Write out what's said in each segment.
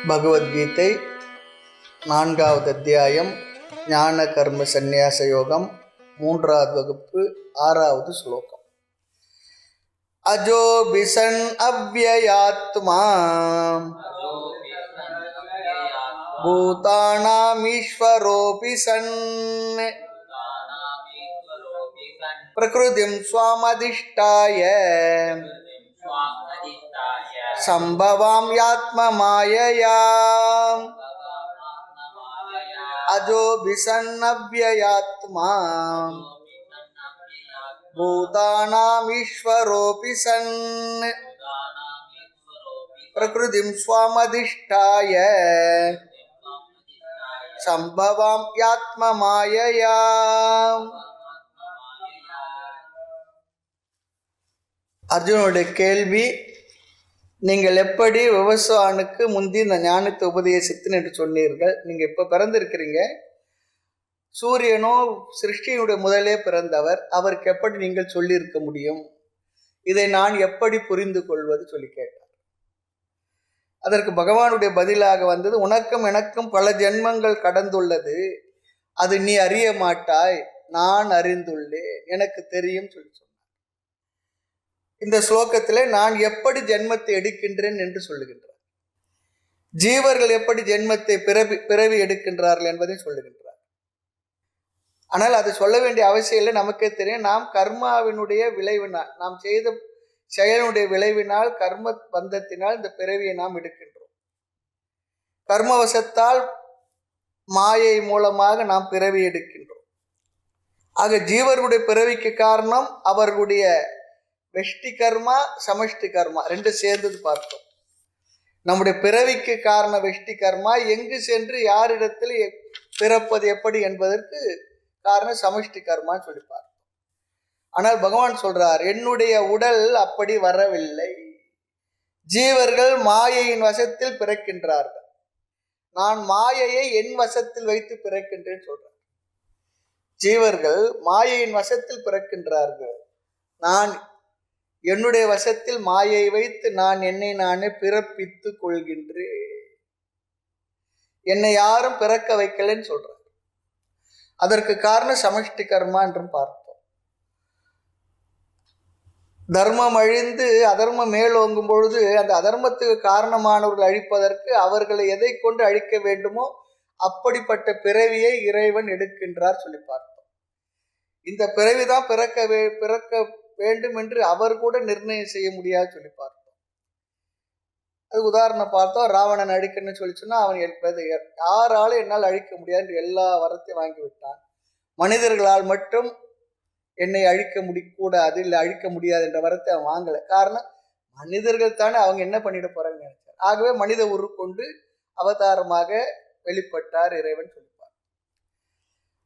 பகவத்கீதை 4வது அத்தியாயம் ஞான கர்ம சந்நியாச யோகம் 3வது வகுப்பு 6வது ஸ்லோகம். அஜோபிசன் அவ்யயாத்மா பூதானாம் ஈஸ்வரோபி சன் பிரகிருதிம் ஸ்வாமதிஷ்டாய சம்பவாம் யாத்ம மாயையா அஜோபிசன் அவ்யயாத்மா பூதானாம் ஈஸ்வரோபி சன் பிரகிருதிம் ஸ்வாமதிஷ்டாய சம்பவாம் யாத்ம மாயையா. அர்ஜுனுடைய கேள்வி, நீங்கள் எப்படி விவசாயனுக்கு முந்தி இந்த ஞானத்தை உபதேசித்தேன் என்று சொன்னீர்கள். நீங்கள் இப்போ பிறந்திருக்கிறீங்க, சூரியனோ சிருஷ்டியினுடைய முதலே பிறந்தவர், அவருக்கு எப்படி நீங்கள் சொல்லியிருக்க முடியும்? இதை நான் எப்படி புரிந்து கொள்வது சொல்லி கேட்டார். அதற்கு பகவானுடைய பதிலாக வந்தது, உனக்கும் எனக்கும் பல ஜென்மங்கள் கடந்துள்ளது, அது நீ அறிய மாட்டாய், நான் அறிந்துள்ளேன், எனக்கு தெரியும் சொல்லி சொன்னார். இந்த ஸ்லோகத்தில் நான் எப்படி ஜென்மத்தை எடுக்கின்றேன் என்று சொல்லுகின்றார். ஜீவர்கள் எப்படி ஜென்மத்தை பிறவி எடுக்கின்றார்கள் என்பதை சொல்லுகின்றார். ஆனால் அது சொல்ல வேண்டிய அவசியம் இல்லை, நமக்கே தெரியும். நாம் கர்மாவினுடைய விளைவினால், நாம் செய்த செயலுடைய விளைவினால், கர்ம பந்தத்தினால் இந்த பிறவியை நாம் எடுக்கின்றோம். கர்மவசத்தால் மாயை மூலமாக நாம் பிறவி எடுக்கின்றோம். ஆக ஜீவர்களுடைய பிறவிக்கு காரணம் அவர்களுடைய வெஷ்டி கர்மா, சமஷ்டி கர்மா ரெண்டு சேர்ந்தது பார்த்தோம். நம்முடைய பிறவிக்கு காரணம் வெஷ்டி கர்மா, எங்கு சென்று யாரிடத்தில் பிறப்பது எப்படி என்பதற்கு காரணம் சமஷ்டி கர்மான்னு சொல்லி பார்த்தோம். ஆனால் பகவான் சொல்றார், என்னுடைய உடல் அப்படி வரவில்லை, ஜீவர்கள் மாயையின் வசத்தில் பிறக்கின்றார்கள், நான் மாயையை என் வசத்தில் வைத்து பிறக்கின்றேன் சொல்றார். ஜீவர்கள் மாயையின் வசத்தில் பிறக்கின்றார்கள், நான் என்னுடைய வசத்தில் மாயை வைத்து நான் என்னை நானே பிறப்பித்து கொள்கின்றேன், என்னை யாரும் பிறக்க வைக்கலன்னு சொல்றார். அதற்கு காரணம் சமஷ்டி கர்மா என்றும் பார்த்தோம். தர்மம் அழிந்து அதர்மம் மேலோங்கும் பொழுது அந்த அதர்மத்துக்கு காரணமானவர்கள் அழிப்பதற்கு அவர்களை எதை கொண்டு அழிக்க வேண்டுமோ அப்படிப்பட்ட பிறவியை இறைவன் எடுக்கின்றார் சொல்லி பார்த்தோம். இந்த பிறவிதான் பிறக்க வேண்டும் என்று அவர் கூட நிர்ணயம் செய்ய முடியாது சொல்லி பார்த்தோம். அது உதாரணம் பார்த்தோம், ராவணன் அழிக்கணும்னு சொல்லி சொன்னா அவன் யாராலும் என்னால் அழிக்க முடியாது என்று எல்லா வரத்தையும் வாங்கி விட்டான். மனிதர்களால் மட்டும் என்னை அழிக்க கூடாது, இல்லை அழிக்க முடியாது என்ற வரத்தை அவன் வாங்கல. காரணம், மனிதர்கள் தானே அவங்க என்ன பண்ணிட போறாங்கன்னு நினைச்சார். ஆகவே மனித உருக்கொண்டு அவதாரமாக வெளிப்பட்டார் இறைவன் சொல்லிப்பார்.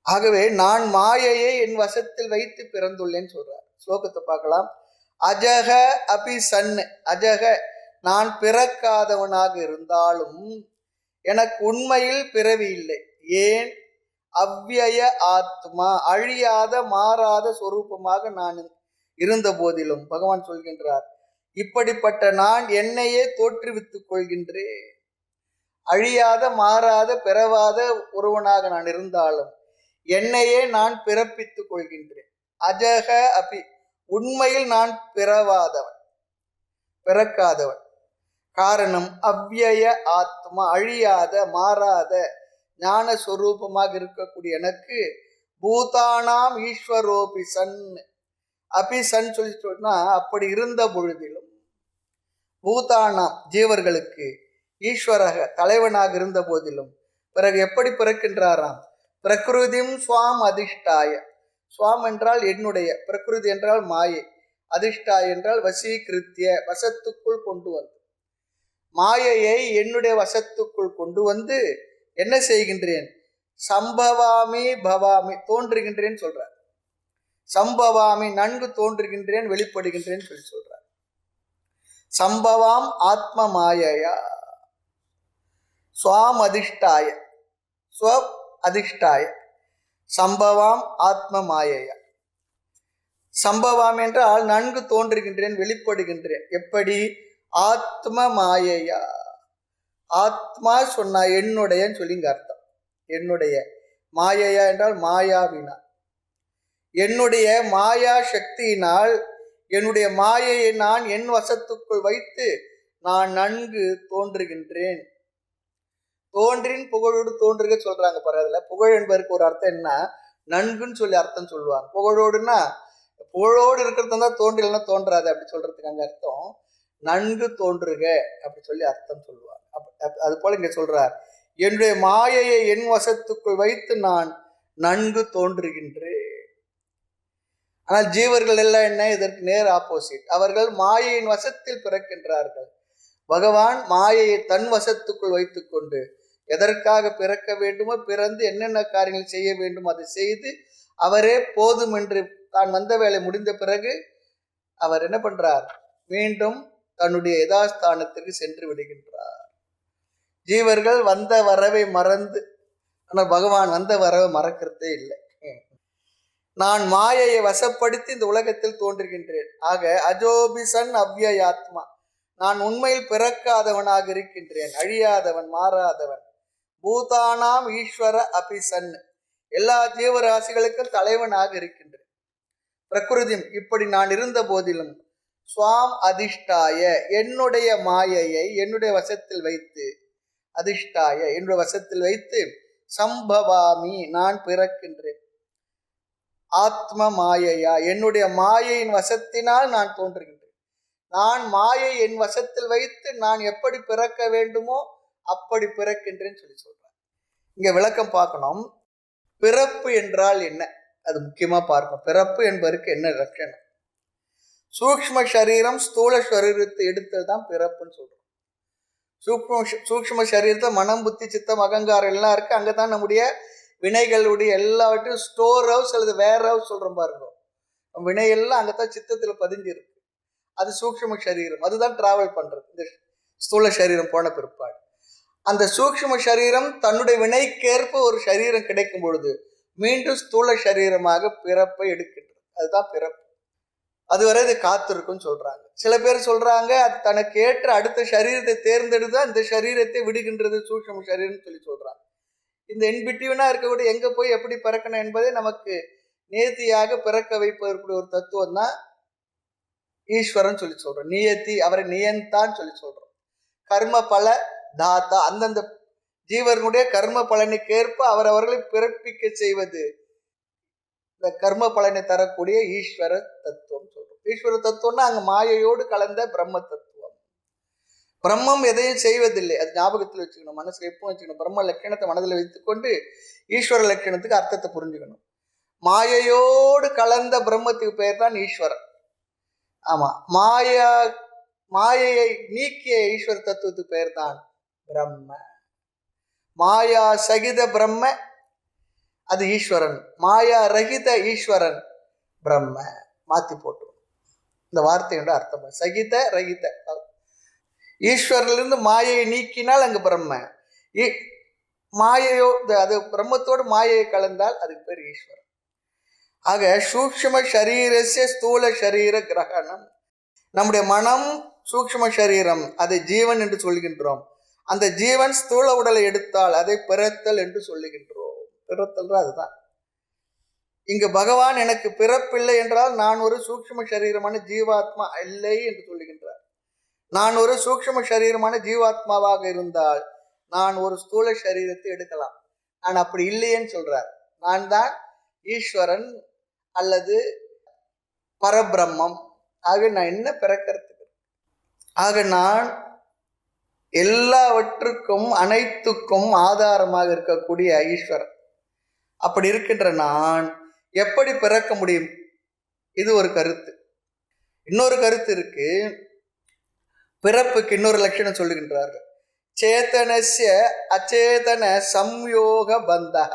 ஆகவே நான் மாயையை என் வசத்தில் வைத்து பிறந்துள்ளேன்னு சொல்றார். ஸ்லோகத்தை பார்க்கலாம். அஜக அபி சன், அஜக நான் பிறக்காதவனாக இருந்தாலும் எனக்கு உண்மையில் பிறவி இல்லை. ஏன்? அவ்யய ஆத்மா, அழியாத மாறாத சொரூபமாக நான் இருந்த போதிலும் பகவான் சொல்கின்றார், இப்படிப்பட்ட நான் என்னையே தோற்றுவித்துக் கொள்கின்றேன். அழியாத மாறாத பிறவாத ஒருவனாக நான் இருந்தாலும் என்னையே நான் பிறப்பித்துக் கொள்கின்றேன். அஜக அபி, உண்மையில் நான் பிறக்காதவன். காரணம், அவ்யய ஆத்மா, அழியாத மாறாத ஞான சொரூபமாக இருக்கக்கூடிய எனக்கு பூதானாம் ஈஸ்வரோபி சன், அபி சன் சொல்லி சொன்னா அப்படி இருந்த பொழுதிலும், பூதானாம் ஜீவர்களுக்கு ஈஸ்வரக தலைவனாக இருந்த போதிலும் பிறகு எப்படி பிறக்கின்றாராம்? பிரகிருதிம் ஸ்வாம் அதிஷ்டாய, ஸ்வாம் என்றால் என்னுடைய, பிரகிருதி என்றால் மாயை, அதிஷ்டாய் என்றால் வசீகிருத்திய, வசத்துக்குள் கொண்டு வந்து, மாயையை என்னுடைய வசத்துக்குள் கொண்டு வந்து என்ன செய்கின்றேன்? சம்பவாமி பவாமி, தோன்றுகின்றேன் சொல்றார். சம்பவாமி, நன்கு தோன்றுகின்றேன், வெளிப்படுகின்றேன் சொல்லி சொல்றார். சம்பவாம் ஆத்ம மாயையா ஸ்வாம் அதிஷ்டாய, ஸ்வ அதிஷ்டாய, சம்பவாம் ஆத்ம மாயையா. சம்பவாம் என்றால் நன்கு தோன்றுகின்றேன், வெளிப்படுகின்றேன். எப்படி? ஆத்ம மாயையா, ஆத்மா சொன்னா என்னுடையன்னு சொல்லி இங்க அர்த்தம். என்னுடைய மாயையா என்றால் மாயாவினா, என்னுடைய மாயா சக்தியினால் என்னுடைய மாயையை நான் என் வசத்துக்குள் வைத்து நான் நன்கு தோன்றுகின்றேன். தோன்றின் புகழோடு தோன்றுக சொல்றாங்க பாரு. அதுல புகழ் என்பதற்கு ஒரு அர்த்தம் என்ன, நன்குன்னு சொல்லி அர்த்தம் சொல்லுவாங்க. புகழோடுன்னா புகழோடு இருக்கிறது தான் தோன்றலன்னா தோன்றாது அப்படி சொல்றதுக்கு அங்க அர்த்தம் நன்கு தோன்றுக அப்படி சொல்லி அர்த்தம் சொல்லுவாங்க. அது போல இங்க சொல்றார், என்னுடைய மாயையை என் வசத்துக்குள் வைத்து நான் நன்கு தோன்றுகின்றேன். ஆனால் ஜீவர்கள் எல்லாம் என்ன, இதற்கு நேர் ஆப்போசிட். அவர்கள் மாயையின் வசத்தில் பிறக்கின்றார்கள். பகவான் மாயையை தன் வசத்துக்குள் வைத்துக்கொண்டு எதற்காக பிறக்க வேண்டுமோ பிறந்து என்னென்ன காரியங்கள் செய்ய வேண்டுமோ அதை செய்து அவரே போதும் என்று தான் வந்த வேலை முடிந்த பிறகு அவர் என்ன பண்றார், மீண்டும் தன்னுடைய யதாஸ்தானத்திற்கு சென்று விடுகின்றார். ஜீவர்கள் வந்த வரவை மறந்து, ஆனால் பகவான் வந்த வரவை மறக்கிறதே இல்லை. நான் மாயையை வசப்படுத்தி இந்த உலகத்தில் தோன்றுகின்றேன். ஆக அஜோபிசன் அவ்யயாத்மா, நான் உண்மையில் பிறக்காதவனாக இருக்கின்றேன், அழியாதவன், மாறாதவன். பூதானாம் ஈஸ்வர அபிசன், எல்லா ஜீவராசிகளுக்கும் தலைவனாக இருக்கின்றேன். பிரகிருதி, இப்படி நான் இருந்த போதிலும் சுவாம் அதிஷ்டாய, என்னுடைய மாயையை என்னுடைய வசத்தில் வைத்து, அதிஷ்டாய என்னுடைய வசத்தில் வைத்து, சம்பவாமி நான் பிறக்கின்றேன். ஆத்ம மாயையா, என்னுடைய மாயையின் வசத்தினால் நான் தோன்றுகின்றேன். நான் மாயை என் வசத்தில் வைத்து நான் எப்படி பிறக்க வேண்டுமோ அப்படி பிறக்கின்றேன்னு சொல்லி சொல்றேன். இங்க விளக்கம் பார்க்கணும். பிறப்பு என்றால் என்ன, அது முக்கியமா பார்க்கணும். பிறப்பு என்பதற்கு என்ன லட்சணம்? சூக்ஷ்ம சரீரம் ஸ்தூல சரீரத்தை எடுத்தது தான் பிறப்புன்னு சொல்றோம். சூக்ஷ்ம சரீரத்தை மனம், புத்தி, சித்தம், அகங்காரம் எல்லாம் இருக்கு. அங்கதான் நம்முடைய வினைகளுடைய எல்லாவற்றையும் ஸ்டோர் ஹவுஸ் அல்லது வேர் ஹவுஸ் சொல்றோம் பாருங்க. வினையெல்லாம் அங்கதான் சித்தத்துல பதிஞ்சு இருக்கு. அது சூக்ஷ்ம சரீரம், அதுதான் டிராவல் பண்றது இந்த ஸ்தூல சரீரம் போன பிற்பாடு. அந்த சூக்ஷ்ம சரீரம் தன்னுடைய வினைக்கேற்ப ஒரு சரீரம் கிடைக்கும் பொழுது மீண்டும் ஸ்தூல சரீரமாக பிறப்பை எடுக்கின்றது. அதுதான் பிறப்பு. அதுவரை இது காத்திருக்குன்னு சொல்றாங்க. சில பேர் சொல்றாங்க அது தனக்கு ஏற்ற அடுத்த சரீரத்தை தேர்ந்தெடுத்து இந்த சரீரத்தை விடுகின்றது சூக்ஷ்ம சரீரம் சொல்லி சொல்றாங்க. இந்த இன்பிட்வீனா இருக்கக்கூடிய எங்க போய் எப்படி பிறக்கணும் என்பதை நமக்கு நேர்த்தியாக பிறக்க வைப்பதற்குரிய ஒரு தத்துவம் தான் ஈஸ்வரன் சொல்லி சொல்றோம். நியத்தி, அவரை நியந்தான்னு சொல்லி சொல்றோம். கர்ம பல தாத்தா, அந்தந்த ஜீவர்களுடைய கர்ம பலனுக்கேற்ப அவர்களை பிறப்பிக்க செய்வது இந்த கர்ம பலனை தரக்கூடிய ஈஸ்வர தத்துவம் சொல்றோம். ஈஸ்வர தத்துவம்னா அங்க மாயையோடு கலந்த பிரம்ம தத்துவம். பிரம்மம் எதையும் செய்வதில்லை, அது ஞாபகத்தில் வச்சுக்கணும், மனசுல எப்பவும் வச்சுக்கணும். பிரம்ம லட்சணத்தை மனதில் வைத்துக்கொண்டு ஈஸ்வர லட்சணத்துக்கு அர்த்தத்தை புரிஞ்சுக்கணும். மாயையோடு கலந்த பிரம்மத்துக்கு பெயர் தான் ஈஸ்வரன். ஆமா, மாயையை நீக்கிய ஈஸ்வர தத்துவத்துக்கு பெயர் தான் பிரம்ம. மாயா சகித பிரம்ம அது ஈஸ்வரன், மாயா ரகித ஈஸ்வரன் பிரம்ம. மாத்தி போட்டு இந்த வார்த்தையோட அர்த்தம் சகித ரகித. ஈஸ்வரிலிருந்து மாயையை நீக்கினால் அங்கு பிரம்ம, மாயையோ அது பிரம்மத்தோடு மாயையை கலந்தால் அதுக்கு பேர் ஈஸ்வரன். ஆக சூக்ஷ்ம சரீரஸ்ய ஸ்தூல சரீர கிரகணம், நம்முடைய மனம் சூக்ஷ்ம சரீரம், அதை ஜீவன் என்று சொல்கின்றோம். அந்த ஜீவன் ஸ்தூல உடலை எடுத்தால் அதை பிறத்தல் என்று சொல்லுகின்றோம். பிறத்தல் அதுதான். இங்கு பகவான் எனக்கு பிறப்பில்லை என்றால் நான் ஒரு சூக்ஷ்ம சரீரமான ஜீவாத்மா இல்லை என்று சொல்லுகின்றார். நான் ஒரு சூக்ஷ்ம சரீரமான ஜீவாத்மாவாக இருந்தால் நான் ஒரு ஸ்தூல சரீரத்தை எடுக்கலாம். நான் அப்படி இல்லையேன்னு சொல்றார். நான் தான் ஈஸ்வரன் அல்லது பரபிரம்மம். ஆக நான் என்ன பிறக்கிறதுக்கு? ஆக நான் எல்லாவற்றுக்கும் அனைத்துக்கும் ஆதாரமாக இருக்கக்கூடிய ஈஸ்வரன். அப்படி இருக்கின்ற நான் எப்படி பிறக்க முடியும்? இது ஒரு கருத்து. இன்னொரு கருத்து இருக்கு. பிறப்புக்கு இன்னொரு லட்சணம் சொல்லுகின்றார்கள். சேத்தனஸ்ய அச்சேதன சம்யோக பந்தக,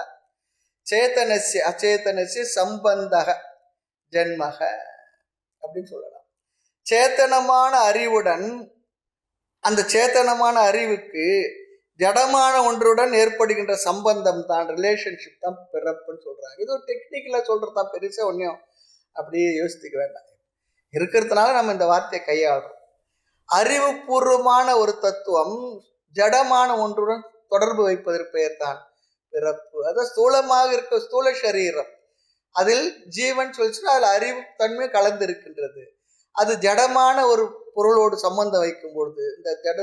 சேத்தனஸ்ய அச்சேதனஸ்ய சம்பந்தக ஜன்மக அப்படின்னு சொல்லலாம். சேத்தனமான அறிவுடன் அந்த சேத்தனமான அறிவுக்கு ஜடமான ஒன்றுடன் ஏற்படுகின்ற சம்பந்தம் தான், ரிலேஷன்ஷிப் தான் பிறப்புன்னு சொல்றாங்க. இது ஒரு டெக்னிக்கலா சொல்றதுதான், பெருசா ஒன்றும் அப்படியே யோசித்துக்க வேண்டாம். இருக்கிறதுனால நம்ம இந்த வார்த்தையை கையாளுறோம். அறிவுபூர்வமான ஒரு தத்துவம் ஜடமான ஒன்றுடன் தொடர்பு வைப்பதற்கு பெயர் தான் பிறப்பு. அதான் ஸ்தூலமாக இருக்க ஸ்தூல சரீரம், அதில் ஜீவன் சொல்லிச்சுன்னா அதில் அறிவு தன்மை கலந்து இருக்கின்றது. அது ஜடமான ஒரு பொருளோடு சம்பந்தம் வைக்கும் பொழுது, இந்த ஜட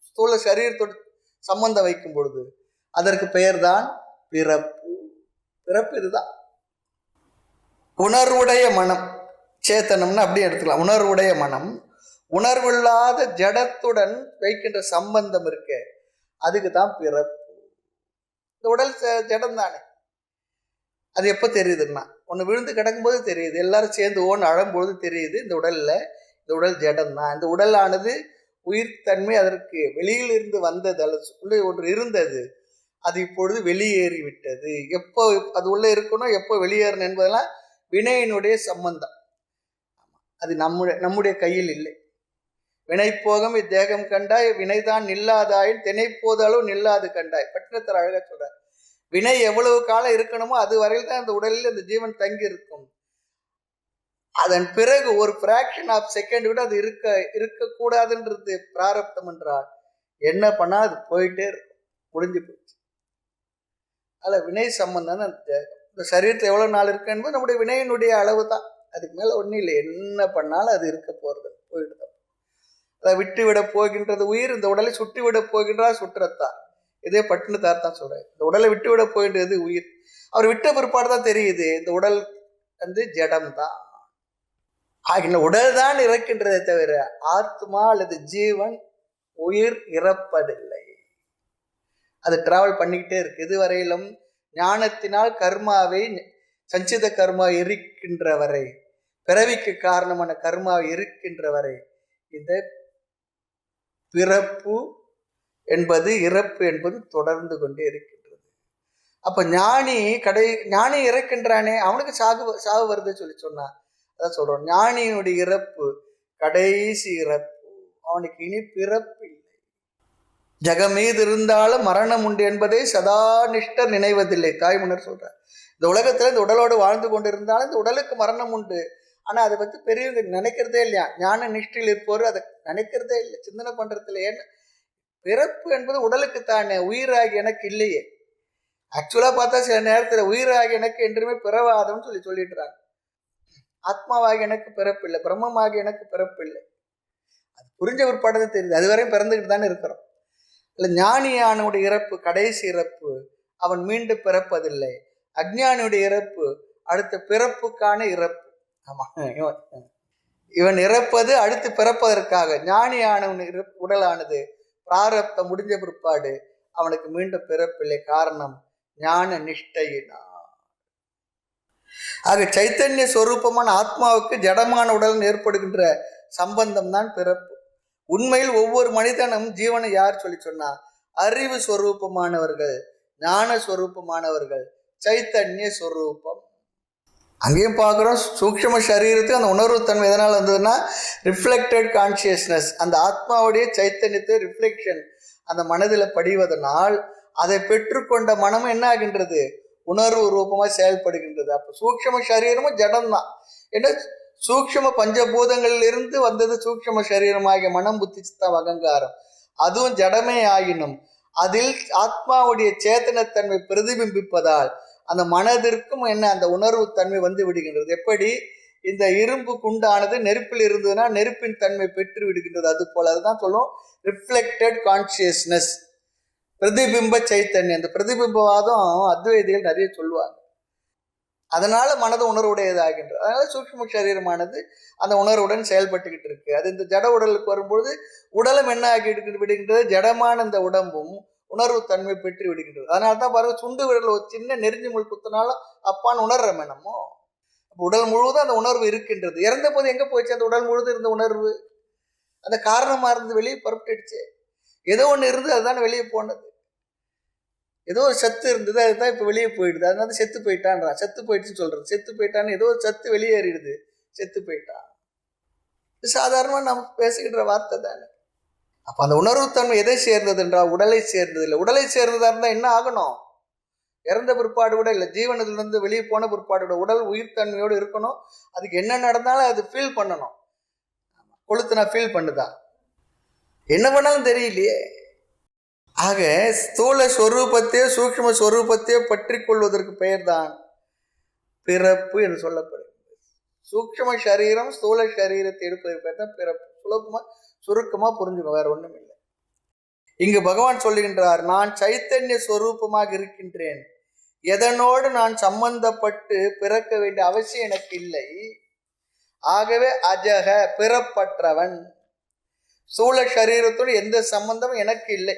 ஸ்தூல சரீரத்தோடு சம்பந்தம் வைக்கும் பொழுது அதற்கு பெயர் தான் பிறப்பு. பிறப்பு இதுதான். உணர்வுடைய மனம், சேத்தனம்னு அப்படியே எடுத்துக்கலாம். உணர்வுடைய மனம் உணர்வில்லாத ஜடத்துடன் வைக்கின்ற சம்பந்தம் இருக்கு, அதுக்கு தான் பிறப்பு. இந்த உடல் ஜடம் தானே. அது எப்போ தெரியுதுன்னா, ஒன்று விழுந்து கிடக்கும்போது தெரியுது, எல்லாரும் சேர்ந்து ஓன்னு அழும்போது தெரியுது இந்த உடல்ல இந்த உடல் ஜடம் தான். இந்த உடலானது உயிர்த்தன்மை அதற்கு வெளியில் இருந்து வந்தது, அல்லது உள்ளே ஒன்று இருந்தது, அது இப்பொழுது வெளியேறி விட்டது. எப்போ அது உள்ளே இருக்கணும், எப்போ வெளியேறணும் என்பதெல்லாம் வினையினுடைய சம்பந்தம். அது நம்முடைய கையில் இல்லை. வினை போகம் இத்தேகம் கண்டாய் வினைதான் நில்லாதாயின் தினை போதாலும் நில்லாது கண்டாய். பட்டினத்தர் அழகா சொல்றார். வினை எவ்வளவு காலம் இருக்கணுமோ அது வரையில் தான் அந்த உடலில் அந்த ஜீவன் தங்கி இருக்கும். அதன் பிறகு ஒரு பிராக்ஷன் ஆஃப் செகண்ட் விட அது இருக்கக்கூடாதுன்றது பிராரப்தம் என்றால் என்ன பண்ணா அது போயிட்டே இருக்கும், முடிஞ்சு போச்சு. அதில் வினை சம்பந்தம் தான். இந்த சரீரத்தில் எவ்வளோ நாள் இருக்கு என்பது நம்முடைய வினையினுடைய அளவு தான். அதுக்கு மேலே ஒன்றும் இல்லை. என்ன பண்ணாலும் அது இருக்க போகிறது, போயிடுது. அதை விட்டு விட போகின்றது உயிர், இந்த உடலை சுட்டி விட போகின்றார் சுற்றத்தார். இதே பட்டினத்தார் தான் சொல்றாரு, இந்த உடலை விட்டு விட போகின்றது உயிர். அவர் விட்ட பிற்பாடு தான் தெரியுது இந்த உடல் வந்து ஜடம் தான். ஆகின உடல் தான் இறக்கின்றதை தவிர ஆத்மா அல்லது ஜீவன் உயிர் இறப்பதில்லை. அது டிராவல் பண்ணிக்கிட்டே இருக்கு. இதுவரையிலும் ஞானத்தினால் கர்மாவை சஞ்சித கர்மா இருக்கின்ற வரை, பிறவிக்கு காரணமான கர்மாவை இருக்கின்ற வரை இந்த பிறப்பு என்பது இறப்பு என்பது தொடர்ந்து கொண்டே இருக்கின்றது. அப்ப ஞானி இறக்கின்றானே, அவனுக்கு சாவு வருது சொல்லி சொன்னா அதான் சொல்றோம். ஞானியினுடைய இறப்பு கடைசி இறப்பு, அவனுக்கு இனி பிறப்பு இல்லை. ஜகமீது இருந்தாலும் மரணம் உண்டு என்பதை சதா நிஷ்டர் நினைவதில்லை. தாய்மன்னர் சொல்றார், இந்த உலகத்துல இந்த உடலோடு வாழ்ந்து கொண்டிருந்தாலும் இந்த உடலுக்கு மரணம் உண்டு, ஆனா அதை பத்தி பெரியவங்க நினைக்கிறதே இல்லையா. ஞான நிஷ்டையில் இருப்போர் அதை நினைக்கிறதே இல்லை, சிந்தனை பண்றது இல்லை. ஏன்னா பிறப்பு என்பது உடலுக்கு தானே, உயிராகி எனக்கு இல்லையே. ஆக்சுவலா பார்த்தா சில நேரத்துல உயிராகி எனக்கு என்றுமே பிறவாதம்னு சொல்லிட்டுறாங்க. ஆத்மாவாகி எனக்கு பிறப்பு இல்லை, பிரம்மமாகி எனக்கு பிறப்பு இல்லை. அது புரிஞ்ச ஒரு படத்தை தெரியுது, அதுவரையும் பிறந்துக்கிட்டு தானே இருக்கிறோம். இல்லை, ஞானியானுடைய இறப்பு கடைசி இறப்பு, அவன் மீண்டும் பிறப்பதில்லை. அஞ்ஞானியுடைய இறப்பு அடுத்த பிறப்புக்கான இறப்பு. ஆமா, இவன் இறப்பது அடுத்து பிறப்பதற்காக. ஞானியான உடலானது பிராரப்தம் முடிஞ்ச பிற்பாடு அவனுக்கு மீண்டும் பிறப்பில்லை. காரணம் ஞான நிஷ்டையினா. ஆக சைத்தன்ய சொரூபமான ஆத்மாவுக்கு ஜடமான உடல் ஏற்படுகின்ற சம்பந்தம் தான் பிறப்பு. உண்மையில் ஒவ்வொரு மனிதனும் ஜீவனை யார் சொல்லி சொன்னா, அறிவு சொரூபமானவர்கள், ஞான சொரூபமானவர்கள், சைத்தன்ய சொரூபம். அங்கேயும் பார்க்குறோம், சூக்ஷ்ம சரீரத்துக்கு அந்த உணர்வு தன்மை எதனால் வந்ததுன்னா ரிஃப்ளெக்டட் கான்சியஸ்னஸ், அந்த ஆத்மாவுடைய சைத்தன்யத்தை ரிஃப்ளெக்ஷன் அந்த மனதில் படிவதனால் அதை பெற்றுக்கொண்ட மனமும் என்ன ஆகின்றது, உணர்வு ரூபமாக செயல்படுகின்றது. அப்போ சூக்ஷ்ம சரீரமும் ஜடம்தான். ஏன்னா சூக்ஷ்ம பஞ்சபூதங்களிலிருந்து வந்தது சூக்ஷ்ம சரீரமாகிய மனம், புத்தி, சித்தம், அகங்காரம். அதுவும் ஜடமே ஆகினும் அதில் ஆத்மாவுடைய சேத்தனத்தன்மை பிரதிபிம்பிப்பதால் அந்த மனதிற்கும் என்ன அந்த உணர்வு தன்மை வந்து விடுகின்றது. எப்படி இந்த இரும்பு குண்டானது நெருப்பில் இருந்ததுன்னா நெருப்பின் தன்மை பெற்று விடுகின்றது, அது போல. அதுதான் சொல்லுவோம் ரிஃப்ளெக்டட் கான்சியஸ்னஸ், பிரதிபிம்ப சைத்தன்யம். அந்த பிரதிபிம்பவாதம் அத்வைதிகள் நிறைய சொல்லுவாங்க. அதனால மனது உணர்வுடையதாகின்றது. அதனால சூக்ஷ்ம சரீரமானது அந்த உணர்வுடன் செயல்பட்டுக்கிட்டு இருக்கு. அது இந்த ஜட உடலுக்கு வரும்பொழுது உடலும் என்ன ஆகி விடுகின்றது, ஜடமான இந்த உடம்பும் உணர்வு தன்மை பெற்று விடுகின்றது. அதனால தான் பாருங்க, சுண்டு விரல் ஒரு சின்ன நெருஞ்சி முள் குத்தினாலும் அப்பான்னு உணர்றமே நம்ம. உடல் முழுவதும் அந்த உணர்வு இருக்கின்றது. இறந்த போது எங்க போயிடுச்சு அந்த உடல் முழுவதும் இருந்த உணர்வு? அந்த காரணமா இருந்து வெளியே புறப்பட்டுடுச்சு. ஏதோ ஒன்று இருந்து அதுதான் வெளியே போனது. ஏதோ ஒரு சத்து இருந்தது, அதுதான் இப்போ வெளியே போயிடுது. அதனால செத்து போயிட்டான்றான். செத்து போயிடுச்சுன்னு சொல்றது. செத்து போயிட்டான்னு ஏதோ ஒரு சத்து வெளியேறிடுது, செத்து போயிட்டான். இது சாதாரணமாக நம்ம பேசிக்கிற வார்த்தை தானே. அப்போ அந்த உணர்வுத்தன்மை எதை சேர்ந்தது என்றால் உடலை சேர்ந்தது இல்லை. உடலை சேர்ந்ததா இருந்தால் என்ன ஆகணும், இறந்த பிற்பாடு கூட இல்லை, ஜீவனத்திலிருந்து வெளியே போன பிற்பாடு கூட உடல் உயிர்த்தன்மையோடு இருக்கணும். அதுக்கு என்ன நடந்தாலும் அது ஃபீல் பண்ணணும். கொளுத்துனா ஃபீல் பண்ணுதா? என்ன பண்ணாலும் தெரியலையே. ஆக ஸ்தூல ஸ்வரூபத்தையோ சூக்ஷ்ம ஸ்வரூபத்தையோ பற்றி கொள்வதற்கு பெயர்தான் பிறப்பு என்று சொல்லப்படுகிறது. சூக்ஷ்ம சரீரம் ஸ்தூல சரீரத்தை எடுப்பதற்கு பேர் தான் பிறப்பு. சுலபமா சுருக்கமா புரிஞ்சுக்கோ, வேற ஒண்ணும் இல்லை. இங்கு பகவான் சொல்லுகின்றார், நான் சைத்தன்ய ஸ்வரூபமாக இருக்கின்றேன், எதனோடு நான் சம்பந்தப்பட்டு பிறக்க வேண்டிய அவசியம் எனக்கு இல்லை. ஆகவே அஜக பிறப்பற்றவன், ஸ்தூல சரீரத்தோடு எந்த சம்பந்தமும் எனக்கு இல்லை.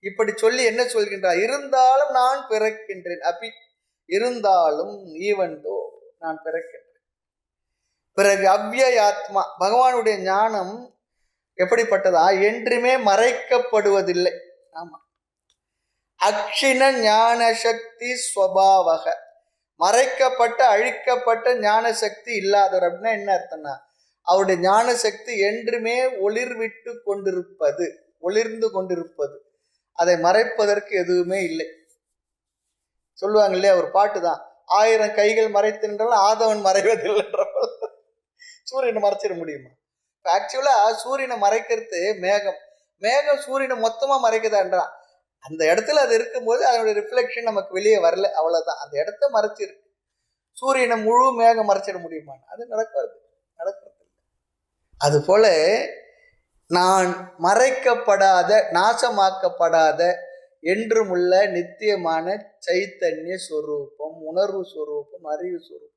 இப்படி சொல்லி என்ன சொல்கின்றார்? இருந்தாலும் நான் பிறக்கின்றேன். அப்படி இருந்தாலும் ஈவன்தோ நான் பிறக்கின்றேன். பிறகு அவ்யயாத்மா, பகவானுடைய ஞானம் எப்படிப்பட்டதா? என்றுமே மறைக்கப்படுவதில்லை. ஆமா, அக்ஷிண ஞான சக்தி ஸ்வபாவக, மறைக்கப்பட்ட அழிக்கப்பட்ட ஞான சக்தி இல்லாதவர். அப்படின்னா என்ன அர்த்தம்னா, அவருடைய ஞான சக்தி என்றுமே ஒளிர்விட்டு கொண்டிருப்பது, ஒளிர்ந்து கொண்டிருப்பது, அதை மறைப்பதற்கு எதுவுமே இல்லை. சொல்லுவாங்க இல்லையா, ஒரு பாட்டு தான், 1000 கைகள் மறைத்து நின்றாலும் ஆதவன் மறைவதில்லைன்ற. சூரியனை மறைச்சிட முடியுமா? ஆக்சுவலா சூரியனை மறைக்கிறது மேகம். மேகம் சூரியனை மொத்தமா மறைக்குதான்றான். அந்த இடத்துல அது இருக்கும்போது அதனுடைய ரிஃப்ளெக்ஷன் நமக்கு வெளியே வரல, அவ்வளவுதான். அந்த இடத்த மறைச்சிருக்கு. சூரியனை முழு மேகம் மறைச்சிட முடியுமா? அது நடக்கிறது அது போல நான் மறைக்கப்படாத, நாசமாக்கப்படாத, என்றும் உள்ள நித்தியமான சைத்தன்ய ஸ்வரூபம், உணர்வு ஸ்வரூபம், அறிவு ஸ்வரூபம்.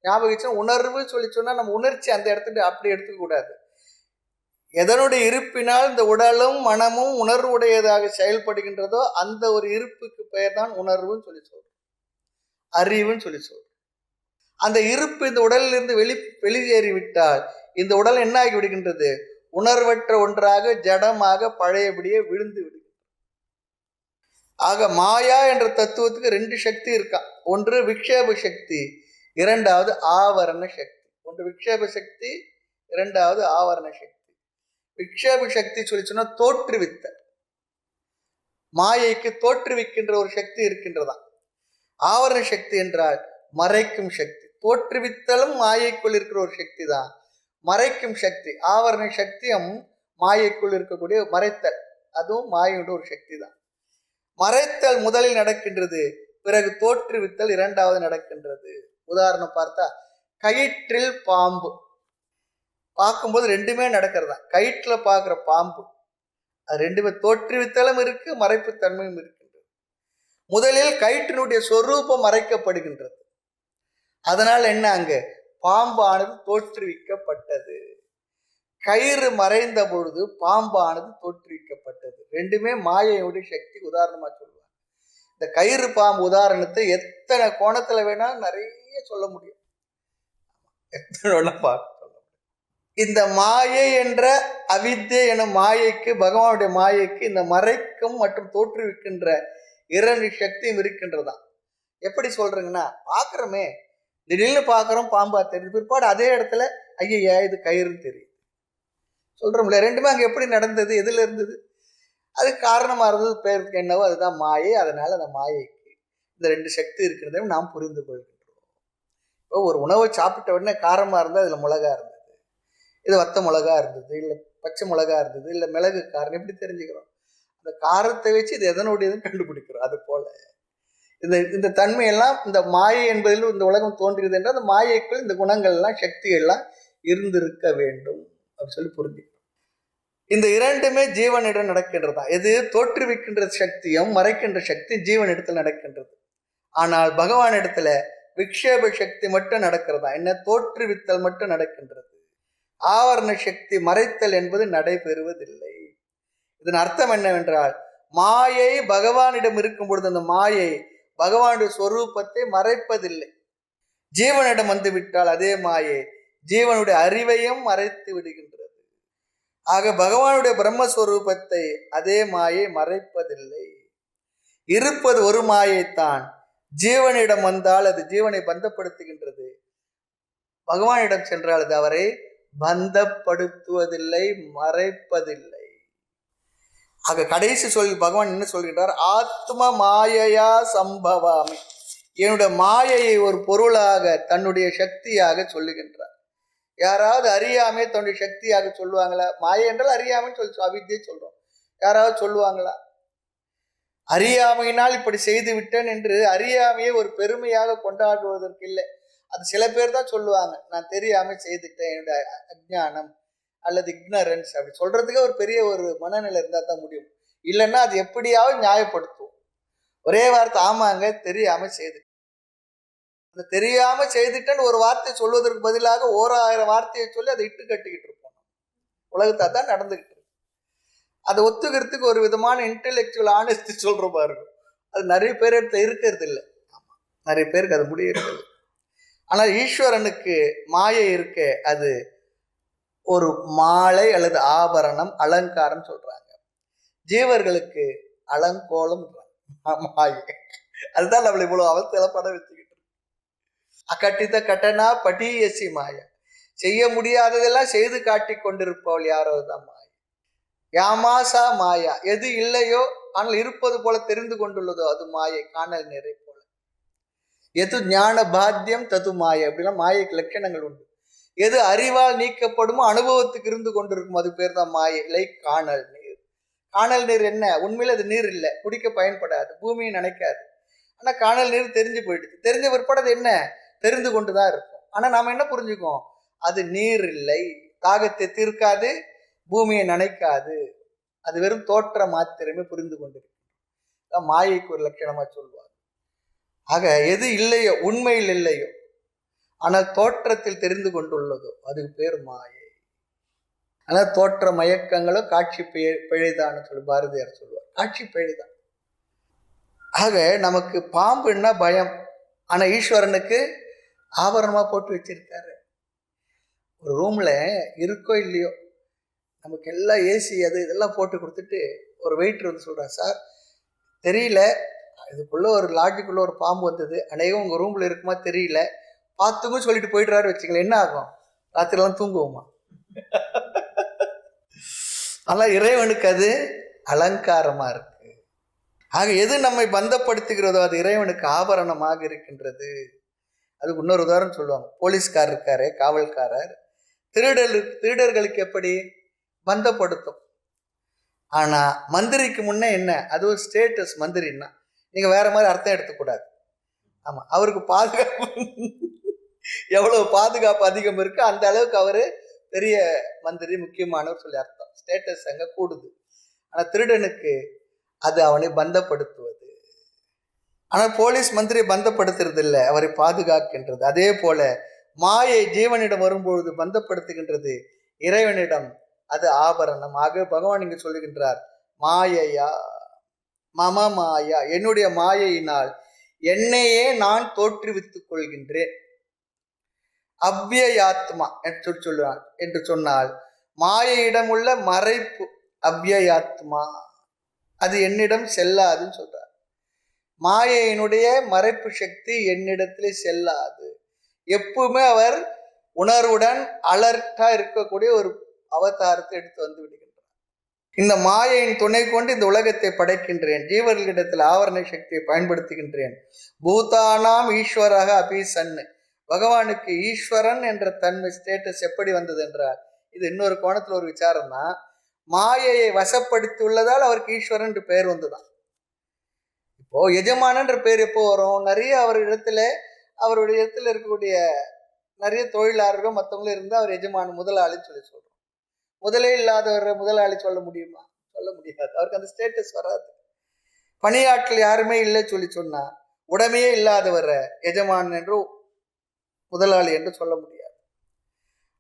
ஞாபகம், உணர்வு சொல்லி சொன்னா நம்ம உணர்ச்சி அந்த இடத்துல அப்படி எடுத்துக்க கூடாது. எதனுடைய இருப்பினால் இந்த உடலும் மனமும் உணர்வுடையதாக செயல்படுகின்றதோ அந்த ஒரு இருப்புக்கு பெயர் தான் உணர்வுன்னு சொல்லி சொல்றோம், அறிவுன்னு சொல்லி சொல்றோம். அந்த இருப்பு இந்த உடலிலிருந்து வெளியேறிவிட்டால் இந்த உடல் என்ன ஆகி விடுகின்றது? உணர்வற்ற ஒன்றாக ஜடமாக பழையபடியே விழுந்து விடுகிறது. ஆக மாயா என்ற தத்துவத்துக்கு 2 சக்தி இருக்கா. ஒன்று விக்ஷேப சக்தி, இரண்டாவது ஆவரண சக்தி. ஒன்று விக்ஷேப சக்தி, இரண்டாவது ஆவரண சக்தி. விக்ஷேப சக்தி சொல்லி சொன்னா தோற்றுவித்த, மாயைக்கு தோற்றுவிக்கின்ற ஒரு சக்தி இருக்கின்றதா. ஆவரண சக்தி என்றால் மறைக்கும் சக்தி. தோற்றுவித்தலும் மாயைக்குள் இருக்கிற ஒரு சக்தி தான். மறைக்கும் சக்தி ஆவரண சக்தியும் மாயைக்குள் இருக்கக்கூடிய மறைத்தல், அதுவும் மாயோட ஒரு சக்தி தான். மறைத்தல் முதலில் நடக்கின்றது, பிறகு தோற்றுவித்தல் இரண்டாவது நடக்கின்றது. உதாரணம் பார்த்தா, கயிற்றில் பாம்பு பார்க்கும்போது 2மே நடக்கிறதா. கயிற்றுல பார்க்குற பாம்பு அது 2மே தோற்றுவித்தலும் இருக்கு, மறைப்பு தன்மையும் இருக்கின்றது. முதலில் கயிற்றினுடைய சொரூபம் மறைக்கப்படுகின்றது. அதனால் என்ன, அங்கு பாம்பானது தோற்றுவிக்கப்பட்டது. கயிறு மறைந்த பொழுது பாம்பானது தோற்றுவிக்கப்பட்டது. 2மே மாயையுடைய சக்தி. உதாரணமா சொல்லுவாங்க. இந்த கயிறு பாம்பு உதாரணத்தை எத்தனை கோணத்துல வேணா நிறைய சொல்ல முடியும், எத்தனை வேணா பார்க்க. இந்த மாயை என்ற அவித்யை எனும் மாயைக்கு, பகவானுடைய மாயைக்கு இந்த மறைக்கும் மற்றும் தோற்றுவிக்கின்ற 2 சக்தியும் இருக்கின்றதான். எப்படி சொல்றீங்கன்னா, பார்க்குறோமே, திடீர்னு பார்க்குறோம் பாம்பா தெரியுது, பிற்பாடு அதே இடத்துல ஐயா இது கயிறுன்னு தெரியுது சொல்றோம்ல. 2மே அங்கே எப்படி நடந்தது, எதுல இருந்தது? அது காரணமா இருந்தது, பேருக்கு என்னவோ அதுதான் மாயை. அதனால அந்த மாயைக்கு இந்த 2 சக்தி இருக்கிறத நாம் புரிந்து கொள்கின்றோம். இப்போ ஒரு உணவை சாப்பிட்ட உடனே காரமா இருந்தால் அதுல மிளகா இருந்தது, இது வத்த மிளகா இருந்தது, இல்லை பச்சை மிளகா இருந்தது, இல்லை மிளகு காரம், எப்படி தெரிஞ்சுக்கிறோம்? அந்த காரத்தை வச்சு இது எதனுடையதுன்னு கண்டுபிடிக்கிறோம். அது போல இந்த தன்மையெல்லாம், இந்த மாயை என்பதில் இந்த உலகம் தோன்றியது என்றால் அந்த மாயைக்குள் இந்த குணங்கள்லாம் சக்திகள்லாம் இருந்திருக்க வேண்டும் அப்படின்னு சொல்லி புரிஞ்சுக்கிறோம். இந்த 2மே ஜீவனிடம் நடக்கின்றதா. எது தோற்றுவிக்கின்ற சக்தியும் மறைக்கின்ற சக்தி ஜீவனிடத்தில் நடக்கின்றது. ஆனால் பகவான் இடத்துல விக்ஷேப சக்தி மட்டும் நடக்கிறதா. என்ன, தோற்றுவித்தல் மட்டும் நடக்கின்றது. ஆவரண சக்தி மறைத்தல் என்பது நடைபெறுவதில்லை. இதன் அர்த்தம் என்னவென்றால், மாயை பகவானிடம் இருக்கும் பொழுது அந்த மாயை பகவானுடைய சொரூபத்தை மறைப்பதில்லை. ஜீவனிடம் வந்து விட்டால் அதே மாயை ஜீவனுடைய அறிவையும் மறைத்து விடுகின்றது. ஆக பகவானுடைய பிரம்மஸ்வரூபத்தை அதே மாயை மறைப்பதில்லை. இருப்பது ஒரு மாயைத்தான். ஜீவனிடம் வந்தால் அது ஜீவனை பந்தப்படுத்துகின்றது, பகவானிடம் சென்றால் அது அவரை பந்தப்படுத்துவதில்லை, மறைப்பதில்லை. ஆக கடைசி சொல் பகவான் என்ன சொல்கின்றார்? ஆத்ம மாயையா சம்பவாமி, என்னுடைய மாயையை ஒரு பொருளாக தன்னுடைய சக்தியாக சொல்லுகின்றார். யாராவது அறியாமை தன்னுடைய சக்தியாக சொல்லுவாங்களா? மாயை என்றால் அறியாமைன்னு சொல்லி அவித்தியை சொல்றோம். யாராவது சொல்லுவாங்களா? அறியாமையினால் இப்படி செய்து விட்டேன் என்று அறியாமையை ஒரு பெருமையாக கொண்டாடுவதற்கு இல்லை. அது சில பேர் தான் சொல்லுவாங்க, நான் தெரியாம செய்துட்டேன், என்னுடைய அஜ்ஞானம் அல்லது இக்னரன்ஸ் அப்படி சொல்றதுக்கு ஒரு பெரிய ஒரு மனநிலை இருந்தா தான் முடியும். இல்லைன்னா அது எப்படியாவது நியாயப்படுத்துவோம். ஒரே வார்த்தை, ஆமாங்க தெரியாம செய்து, அந்த தெரியாம செய்துட்டேன்னு ஒரு வார்த்தை சொல்வதற்கு பதிலாக 1000 வார்த்தையை சொல்லி அதை இட்டு கட்டிக்கிட்டு இருப்போம். உலகத்தா தான் நடந்துகிட்டு இருக்கு. அதை ஒத்துக்கிறதுக்கு ஒரு விதமான இன்டெலெக்சுவல் ஆனஸ்டி சொல்ற பாருங்க, அது நிறைய பேர் இடத்துல இருக்கிறது இல்லை. ஆமா, நிறைய பேருக்கு அது முடியறது இல்லை. ஆனால் ஈஸ்வரனுக்கு மாயை இருக்க அது ஒரு மாலை அல்லது ஆபரணம், அலங்காரம் சொல்றாங்க. ஜீவர்களுக்கு அலங்கோலம் மாயை. அதுதான் நம்மளை இவ்வளவு அவஸ்தையில படம் வச்சுக்கிட்டு அக்கட்டித்த கட்டனா பட்டியசி மாயா. செய்ய முடியாததெல்லாம் செய்து காட்டி கொண்டிருப்பவள் யாரோ தான் மாயா. யாமாசா மாயா. எது இல்லையோ ஆனால் இருப்பது போல தெரிந்து கொண்டுள்ளதோ அது மாயை. காணல் நிறை போல. எது ஞான பாத்தியம் தது மாயை. அப்படிலாம் மாயைக்கு லட்சணங்கள் உண்டு. எது அறிவால் நீக்கப்படுமோ அனுபவத்துக்கு இருந்து கொண்டிருக்கும் அது பேர் தான் மாயை. லைக் காணல் நீர். காணல் நீர் என்ன? உண்மையில அது நீர் இல்லை, குடிக்க பயன்படாது, பூமியை நினைக்காது. ஆனா காணல் நீர் தெரிஞ்சு போயிடுது. தெரிஞ்ச பிற்பாடு அது என்ன? தெரிந்து கொண்டுதான் இருக்கும். ஆனா நாம என்ன புரிஞ்சுக்கோம்? அது நீர் இல்லை, தாகத்தை தீர்க்காது, பூமியை நினைக்காது, அது வெறும் தோற்ற மாத்திரமே புரிந்து கொண்டிருக்கு. மாயைக்கு ஒரு லட்சணமா சொல்லுவாங்க. ஆக எது இல்லையோ, உண்மையில் இல்லையோ ஆனால் தோற்றத்தில் தெரிந்து கொண்டுள்ளதோ அதுக்கு பேர் மாயை. ஆனால் தோற்ற மயக்கங்களோ காட்சி பிழைதான்னு சொல்லி பாரதியார் சொல்லுவார். காட்சி பிழைதான். ஆக நமக்கு பாம்புன்னா பயம், ஆனா ஈஸ்வரனுக்கு ஆபரணமா போட்டு வச்சிருக்காரு. ஒரு ரூம்ல இருக்கோ இல்லையோ நமக்கு எல்லாம் ஏசி அது இதெல்லாம் போட்டு கொடுத்துட்டு ஒரு வெயிட்டர் வந்து சொல்றாரு, சார் தெரியல, இதுக்குள்ள ஒரு லாட்ஜுக்குள்ள ஒரு பாம்பு வந்தது, அநேகம் உங்க ரூம்ல இருக்குமா தெரியல, பார்த்துக்கும் சொல்லிட்டு போயிடுறாரு வச்சுங்களேன். என்ன ஆகும்? ராத்திரிலாம் தூங்குவோமா? ஆனா இறைவனுக்கு அது அலங்காரமா இருக்கு. ஆக எது நம்மை பந்தப்படுத்துகிறதோ அது இறைவனுக்கு ஆபரணமாக இருக்கின்றது. அதுக்கு இன்னொரு உதாரணம் சொல்லுவாங்க. போலீஸ்காரர் இருக்காரு, காவல்காரர், திருடர்களுக்கு எப்படி பந்தப்படுத்தும். ஆனா மந்திரிக்கு முன்னே என்ன? அது ஒரு ஸ்டேட்டஸ். மந்திரின்னா நீங்க வேற மாதிரி அர்த்தம் எடுத்துக்கூடாது. ஆமா, அவருக்கு பாதுகாப்பு எவ்வளவு பாதுகாப்பு அதிகம் இருக்கு அந்த அளவுக்கு அவரு பெரிய மந்திரி, முக்கியமானவர் சொல்லி அர்த்தம். ஸ்டேட்டஸ் அங்க கூடுது. ஆனா திருடனுக்கு அது அவனை பந்தப்படுத்துவது. ஆனா போலீஸ் மந்திரியை பந்தப்படுத்துறது இல்லை, அவரை பாதுகாக்கின்றது. அதே போல மாயை ஜீவனிடம் வரும்பொழுது பந்தப்படுத்துகின்றது, இறைவனிடம் அது ஆபரணம். ஆக பகவான் இங்கு சொல்லுகின்றார், மாயையா மம மாயா, என்னுடைய மாயையினால் என்னையே நான் தோற்றுவித்துக் கொள்கின்றேன். அவ்யயாத்மா என்று சொல்லுவான். என்று சொன்னால் மாயையிடம் உள்ள மறைப்பு அவ்யயாத்மா, அது என்னிடம் செல்லாதுன்னு சொல்றார். மாயையினுடைய மறைப்பு சக்தி என்னிடத்திலே செல்லாது. எப்பவுமே அவர் உணர்வுடன் அலர்ட்டா இருக்கக்கூடிய ஒரு அவதாரத்தை எடுத்து வந்து விடுகின்றார். இந்த மாயையின் துணை கொண்டு இந்த உலகத்தை படைக்கின்றேன், ஜீவர்களிடத்தில் ஆவரண சக்தியை பயன்படுத்துகின்றேன். பூதானாம் ஈஸ்வராக அபிசன்னு. பகவானுக்கு ஈஸ்வரன் என்ற தன்மை ஸ்டேட்டஸ் எப்படி வந்தது என்றால், இது இன்னொரு கோணத்துல ஒரு விசாரம் தான். மாயையை வசப்படுத்தி உள்ளதால் அவருக்கு ஈஸ்வரன் என்று பெயர் வந்துதான். இப்போ எஜமானன்ற பேர் எப்போ வரும்? நிறைய அவருடைய இடத்துல இருக்கக்கூடிய நிறைய தொழிலாளர்கள் மற்றவங்களும் இருந்தால் அவர் எஜமான முதலாளின்னு சொல்லி சொல்றோம். முதலே இல்லாதவர் முதலாளி சொல்ல முடியுமா? சொல்ல முடியாது. அவருக்கு அந்த ஸ்டேட்டஸ் வராது. பணியாட்கள் யாருமே இல்லை சொல்லி சொன்னா உடமையே இல்லாதவரை எஜமான் என்று முதலாளி என்று சொல்ல முடியாது.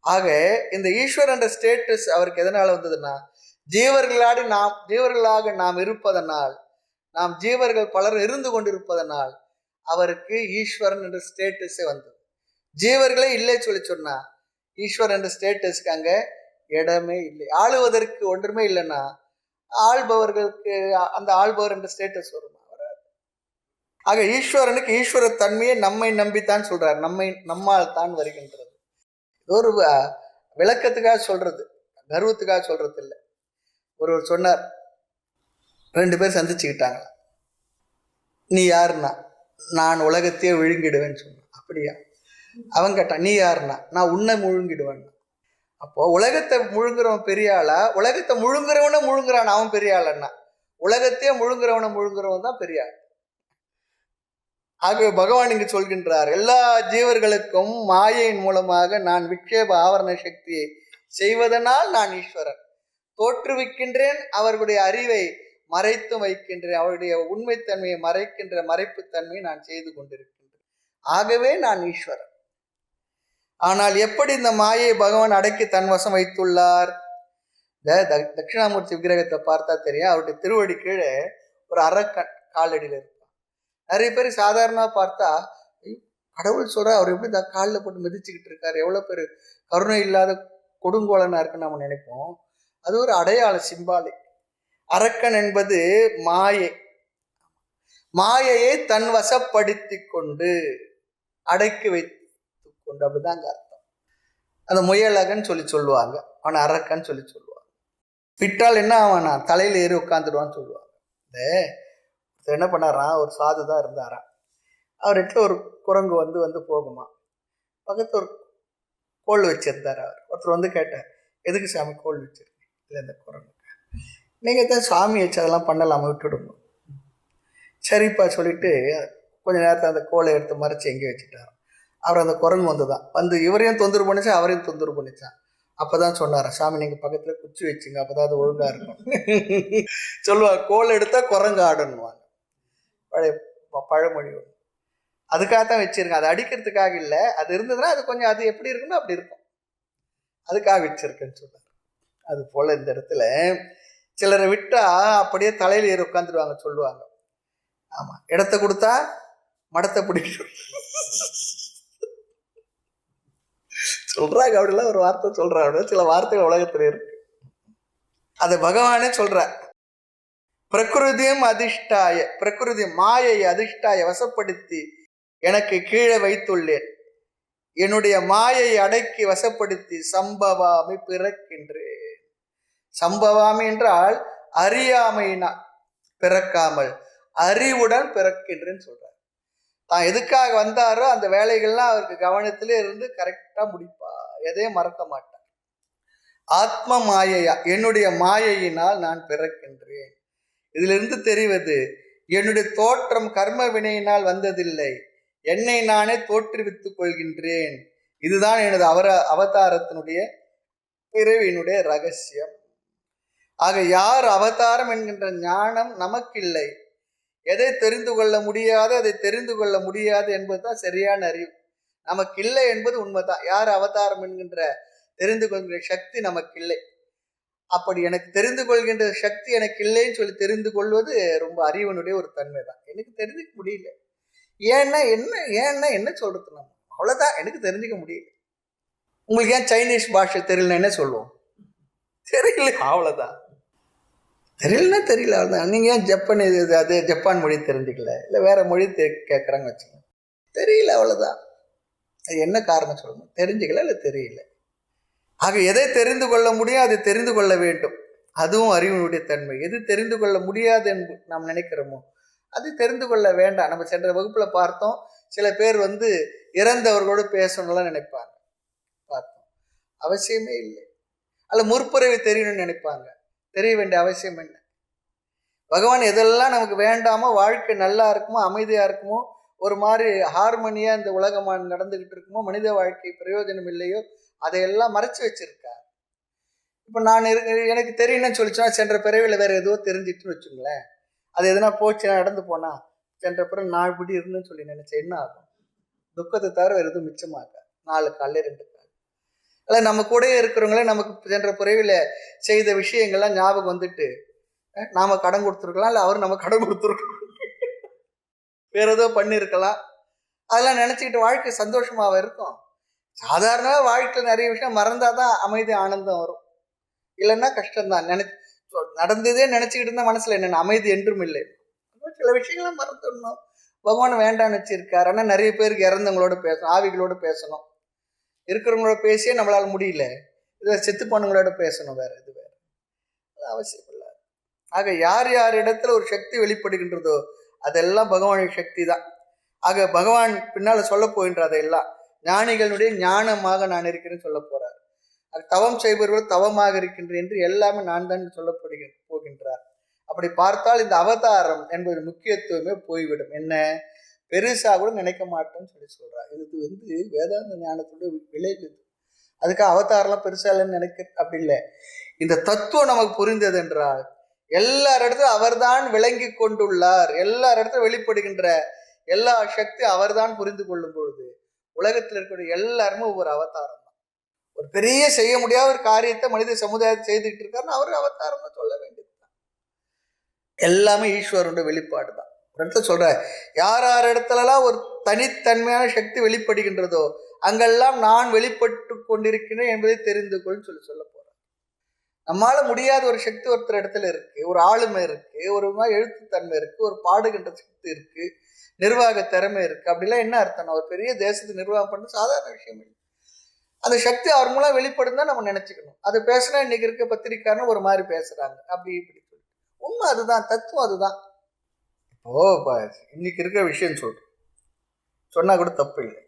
ஆக இந்த ஈஸ்வர் என்ற ஸ்டேட்டஸ் அவருக்கு எதனால வந்ததுன்னா, ஜீவர்களாக நாம் இருப்பதனால், நாம் ஜீவர்கள் பலர் இருந்து கொண்டிருப்பதனால் அவருக்கு ஈஸ்வரன் என்ற ஸ்டேட்டஸே வந்தது. ஜீவர்களே இல்லை சொல்லி சொன்னா ஈஸ்வரன் என்ற ஸ்டேட்டஸ்க்கு அங்க இடமே இல்லை. ஆளுவதற்கு ஒன்றுமே இல்லைன்னா ஆள்பவர்களுக்கு அந்த ஆள்பவர் என்ற ஸ்டேட்டஸ் வருமா? வராது. ஆக ஈஸ்வரனுக்கு ஈஸ்வர தன்மையை நம்மை நம்பித்தான் சொல்றார், நம்மால் தான் வருகின்றது. ஒரு விளக்கத்துக்காக சொல்றது, கர்வத்துக்காக சொல்றது இல்லை. ஒருவர் சொன்னார், 2 பேர் சந்திச்சுக்கிட்டாங்க. நீ யாருன்னா, நான் உலகத்தையே விழுங்கிடுவேன்னு சொன்னேன். அப்படியா? அவன் கேட்டான், நீ யாருன்னா? நான் உன்னை முழுங்கிடுவேன். அப்போ உலகத்தை முழுங்குறவன் பெரிய ஆளா, உலகத்தை முழுங்குறவன முழுங்குறான் அவன் பெரிய ஆளன்னா? உலகத்தையே முழுங்குறவன் தான் பெரிய ஆள். ஆகவே பகவான் இங்கு சொல்கின்றார், எல்லா ஜீவர்களுக்கும் மாயையின் மூலமாக நான் விக்ஷேப ஆவரண சக்தியை செய்வதனால் நான் ஈஸ்வரன் தோற்றுவிக்கின்றேன். அவர்களுடைய அறிவை மறைத்து வைக்கின்றேன். அவருடைய உண்மைத்தன்மையை மறைக்கின்ற மறைப்புத்தன்மையை நான் செய்து கொண்டிருக்கின்றேன். ஆகவே நான் ஈஸ்வரன். ஆனால் எப்படி இந்த மாயை பகவான் அடக்கி தன் வசம் வைத்துள்ளார்? தட்சிணாமூர்த்தி விக்கிரகத்தை பார்த்தா தெரியும், அவருடைய திருவடி கீழே ஒரு அரக்கன் காலடியில் இருப்பான். நிறைய பேர் சாதாரணமாக பார்த்தா கடவுள் சொல்ற அவர் எப்படி இந்த காலில் போட்டு மிதிச்சுக்கிட்டு இருக்காரு, எவ்வளோ பேர் கருணை இல்லாத கொடுங்கோலனா இருக்குன்னு நம்ம நினைப்போம். அது ஒரு அடையாள சிம்பாலிக். அரக்கன் என்பது மாயை. மாயையை தன் வசப்படுத்தி கொண்டு அடக்கி வைத்து கொண்டு, அப்படிதாங்க அர்த்தம். அந்த முயலகன் சொல்லுவாங்க, அவனை அரக்கன்னு சொல்லுவாங்க. விட்டால் என்ன அவனா தலையில ஏறி உட்காந்துடுவான்னு சொல்லுவாங்க. என்ன பண்ணாராம், ஒரு சாது தான் இருந்தாராம். அவர்கிட்ட ஒரு குரங்கு வந்து போகுமா. பக்கத்து ஒரு கோல் வச்சிருந்தார். ஒருத்தர் வந்து கேட்டார், எதுக்கு சாமி கோல் வச்சிருக்கீங்க? இல்லை இந்த குரங்கு. நீங்கள் தான் சாமி வச்சு அதெல்லாம் பண்ணலாமா, விட்டுடுங்க. சரிப்பா சொல்லிட்டு கொஞ்ச நேரத்தை அந்த கோலை எடுத்து மறைச்சி எங்கேயும் வச்சுட்டார். அவர் அந்த குரங்கு வந்து இவரையும் தொந்தரவு பண்ணிச்சா, அவரையும் தொந்தரவு பண்ணிச்சான். அப்போதான் சொன்னார், சாமி நீங்கள் பக்கத்தில் குச்சி வச்சுங்க, அப்போதான் அது ஒழுங்காக இருக்கும் சொல்லுவார். கோல் எடுத்தால் குரங்கு ஆடணுவாங்க, பழைய பழமொழி. அதுக்காகத்தான் வச்சிருங்க, அது அடிக்கிறதுக்காக இல்லை. அது இருந்ததுன்னா அது கொஞ்சம் அது எப்படி இருக்குன்னா அப்படி இருக்கும், அதுக்காக வச்சிருக்கேன்னு சொன்னார். அது போல இந்த இடத்துல சிலரை விட்டா அப்படியே தலையில ஏறி உட்காந்துடுவாங்க சொல்லுவாங்க. ஆமா, இடத்த கொடுத்தா மடத்தை பிடிக்கும் சொல்றாங்க. அப்படிலாம் ஒரு வார்த்தை சொல்றாங்க. சில வார்த்தைகள் உலகத்துல இருக்கு. அது பகவானே சொல்ற, பிரகிருதியும் அதிஷ்டாய, பிரகிருதி மாயை அதிஷ்டாய வசப்படுத்தி எனக்கு கீழே வைத்துள்ளேன். என்னுடைய மாயை அடக்கி வசப்படுத்தி சம்பவாமி பிறக்கின்றேன். சம்பவாமி என்றால் அறியாமையினா பிறக்காமல் அறிவுடன் பிறக்கின்றேன்னு சொல்றார். தான் எதுக்காக வந்தாரோ அந்த வேலைகள்லாம் அவருக்கு கவனத்திலே இருந்து கரெக்டா முடிப்பா, எதையும் மறக்க மாட்டார். ஆத்ம மாயையா, என்னுடைய மாயையினால் நான் பிறக்கின்றேன். இதிலிருந்து தெரிவது, என்னுடைய தோற்றம் கர்ம வினையினால் வந்ததில்லை, என்னை நானே தோற்றுவித்துக் கொள்கின்றேன். இதுதான் எனது அவதாரத்தினுடைய பிறவியினுடைய ரகசியம். ஆக யார் அவதாரம் என்கின்ற ஞானம் நமக்கில்லை. எதை தெரிந்து கொள்ள முடியாது, அதை தெரிந்து கொள்ள முடியாது என்பதுதான் சரியான அறிவு. நமக்கு இல்லை என்பது உண்மைதான். யார் அவதாரம் என்கின்ற தெரிந்து கொள்கின்ற சக்தி நமக்கு இல்லை. அப்படி எனக்கு தெரிந்து கொள்கின்ற சக்தி எனக்கு இல்லைன்னு சொல்லி தெரிந்து கொள்வது ரொம்ப அறிவனுடைய ஒரு தன்மை தான். எனக்கு தெரிஞ்சுக்க முடியல, ஏன்னா என்ன சொல்றது, நம்ம அவ்வளவுதான், எனக்கு தெரிஞ்சுக்க முடியல. உங்களுக்கு ஏன் சைனீஸ் பாஷை தெரியலன்னு என்ன சொல்லுவோம்? தெரியல, அவ்வளவுதான். தெரியலன்னா தெரியல, அவ்வளோதான். நீங்கள் ஏன் ஜப்பான் அது ஜப்பான் மொழி தெரிஞ்சுக்கல, இல்லை வேற மொழி கேட்குறாங்க வச்சுக்கோங்க, தெரியல, அவ்வளோதான். அது என்ன காரணம் சொல்லணும்? தெரிஞ்சுக்கல, இல்லை தெரியல. ஆக எதை தெரிந்து கொள்ள முடியும் அதை தெரிந்து கொள்ள வேண்டும். அதுவும் அறிவினுடைய தன்மை. எது தெரிந்து கொள்ள முடியாது என்று நாம் நினைக்கிறோமோ அது தெரிந்து கொள்ள வேண்டாம். நம்ம சென்ற வகுப்புல பார்த்தோம், சில பேர் இறந்தவர்களோடு பேசணும்லாம் நினைப்பாங்க, பார்த்தோம். அவசியமே இல்லை. அல்ல முற்புறவை தெரியணும்னு நினைப்பாங்க, தெரிய வேண்டிய அவசியம் என்ன? பகவான் எதெல்லாம் நமக்கு வேண்டாமோ, வாழ்க்கை நல்லா இருக்குமோ, அமைதியா இருக்குமோ, ஒரு மாதிரி ஹார்மோனியா இந்த உலகமான நடந்துகிட்டு இருக்குமோ, மனித வாழ்க்கை பிரயோஜனம் இல்லையோ, அதையெல்லாம் மறைச்சு வச்சிருக்கார். இப்போ நான் எனக்கு தெரியணும்னு சொல்லிச்சுன்னா சென்ற பிறவியில் வேற ஏதோ தெரிஞ்சிட்டுன்னு வச்சுங்களேன், அது எதுனா போச்சு நடந்து போனா சென்ற பிறகு நாள் இப்படி இருந்துன்னு சொல்லி நினைச்சேன், என்ன ஆகும்? துக்கத்தை தவிர வேறு எதுவும் மிச்சமாக்க. 4 காலில் 2 கால். அல்ல நம்ம கூட இருக்கிறவங்களே நமக்கு சென்ற பிறவில செய்த விஷயங்கள்லாம் ஞாபகம் வந்துட்டு நாம கடன் கொடுத்துருக்கலாம், இல்லை அவர் நம்ம கடன் கொடுத்துருக்கோம், வேற ஏதோ பண்ணியிருக்கலாம். அதெல்லாம் நினைச்சுக்கிட்டு வாழ்க்கை சந்தோஷமாக இருக்கும். சாதாரணமாக வாழ்க்கையில் நிறைய விஷயம் மறந்தாதான் அமைதி ஆனந்தம் வரும், இல்லைன்னா கஷ்டம்தான். நடந்ததே நினைச்சுக்கிட்டு இருந்தா மனசுல என்னென்ன அமைதி என்றும் இல்லை. சில விஷயங்கள்லாம் மறந்துடணும். பகவான் வேண்டான்னு வச்சிருக்காரு. ஆனால் நிறைய பேருக்கு இறந்தவங்களோட பேசணும், ஆவிகளோடு பேசணும், இருக்கிறவங்களோட பேசியே நம்மளால முடியல, இதை செத்து போனவங்களோட பேசணும், வேற இது வேற, அது அவசியம் இல்லை. ஆக யார் யார் இடத்துல ஒரு சக்தி வெளிப்படுகின்றதோ அதெல்லாம் பகவானுடைய சக்தி தான். ஆக பகவான் பின்னால சொல்ல போகின்ற அதையெல்லாம் ஞானிகளுடைய ஞானமாக நான் இருக்கிறேன்னு சொல்ல போறார். அது தவம் செய்பவர்கள் தவமாக இருக்கின்றேன் என்று எல்லாமே நான் தான் போகின்றார். அப்படி பார்த்தால் இந்த அவதாரம் என்பது முக்கியத்துவமே போய்விடும். என்ன பெருசா கூட நினைக்க மாட்டோம்னு சொல்றார். இது வேதாந்த ஞானத்துடைய விளைவு. அதுக்கு அவதாரம்லாம் பெருசா இல்லைன்னு நினைக்க அப்படி இல்லை. இந்த தத்துவம் நமக்கு புரிந்தது என்றால் எல்லாரிடத்தும் அவர்தான் விளங்கி கொண்டுள்ளார், எல்லாரிடத்தும் வெளிப்படுகின்ற எல்லா சக்தி அவர்தான் புரிந்து கொள்ளும் பொழுது உலகத்தில் இருக்கக்கூடிய எல்லாருமே ஒவ்வொரு அவதாரம் தான். ஒரு பெரிய செய்ய முடியாத ஒரு காரியத்தை மனித சமுதாயத்தை செய்துட்டு இருக்காருன்னு அவர் அவதாரம் தான் சொல்ல வேண்டியதுதான். எல்லாமே ஈஸ்வரனுடைய வெளிப்பாடு தான். ஒரு இடத்துல சொல்ற யார் இடத்துலலாம் ஒரு தனித்தன்மையான சக்தி வெளிப்படுகின்றதோ அங்கெல்லாம் நான் வெளிப்பட்டு கொண்டிருக்கிறேன் என்பதை தெரிந்து கொள்ளுன்னு சொல்ல போறேன். நம்மால முடியாத ஒரு சக்தி ஒருத்தர் இடத்துல இருக்கு, ஒரு ஆளுமை இருக்கு, ஒரு எழுத்துத்தன்மை இருக்கு, ஒரு பாடுகின்ற சக்தி இருக்கு, நிர்வாக திறமை இருக்கு. அப்படிலாம் என்ன அர்த்தம்? ஒரு பெரிய தேசத்தை நிர்வாகம் பண்ண சாதாரண விஷயம் இல்லை. அந்த சக்தி அவர் மூலம் வெளிப்படுன்னு தான் நம்ம நினைச்சுக்கணும். அது பேசுனா இன்னைக்கு இருக்க பத்திரிக்காரன்னு ஒரு மாதிரி பேசுறாங்க, அப்படி இப்படி சொல்லி. உண்மை அதுதான், தத்துவம் அதுதான். இப்போ இன்னைக்கு இருக்கிற விஷயம் சொல்றேன், சொன்னா கூட தப்பு இல்லை.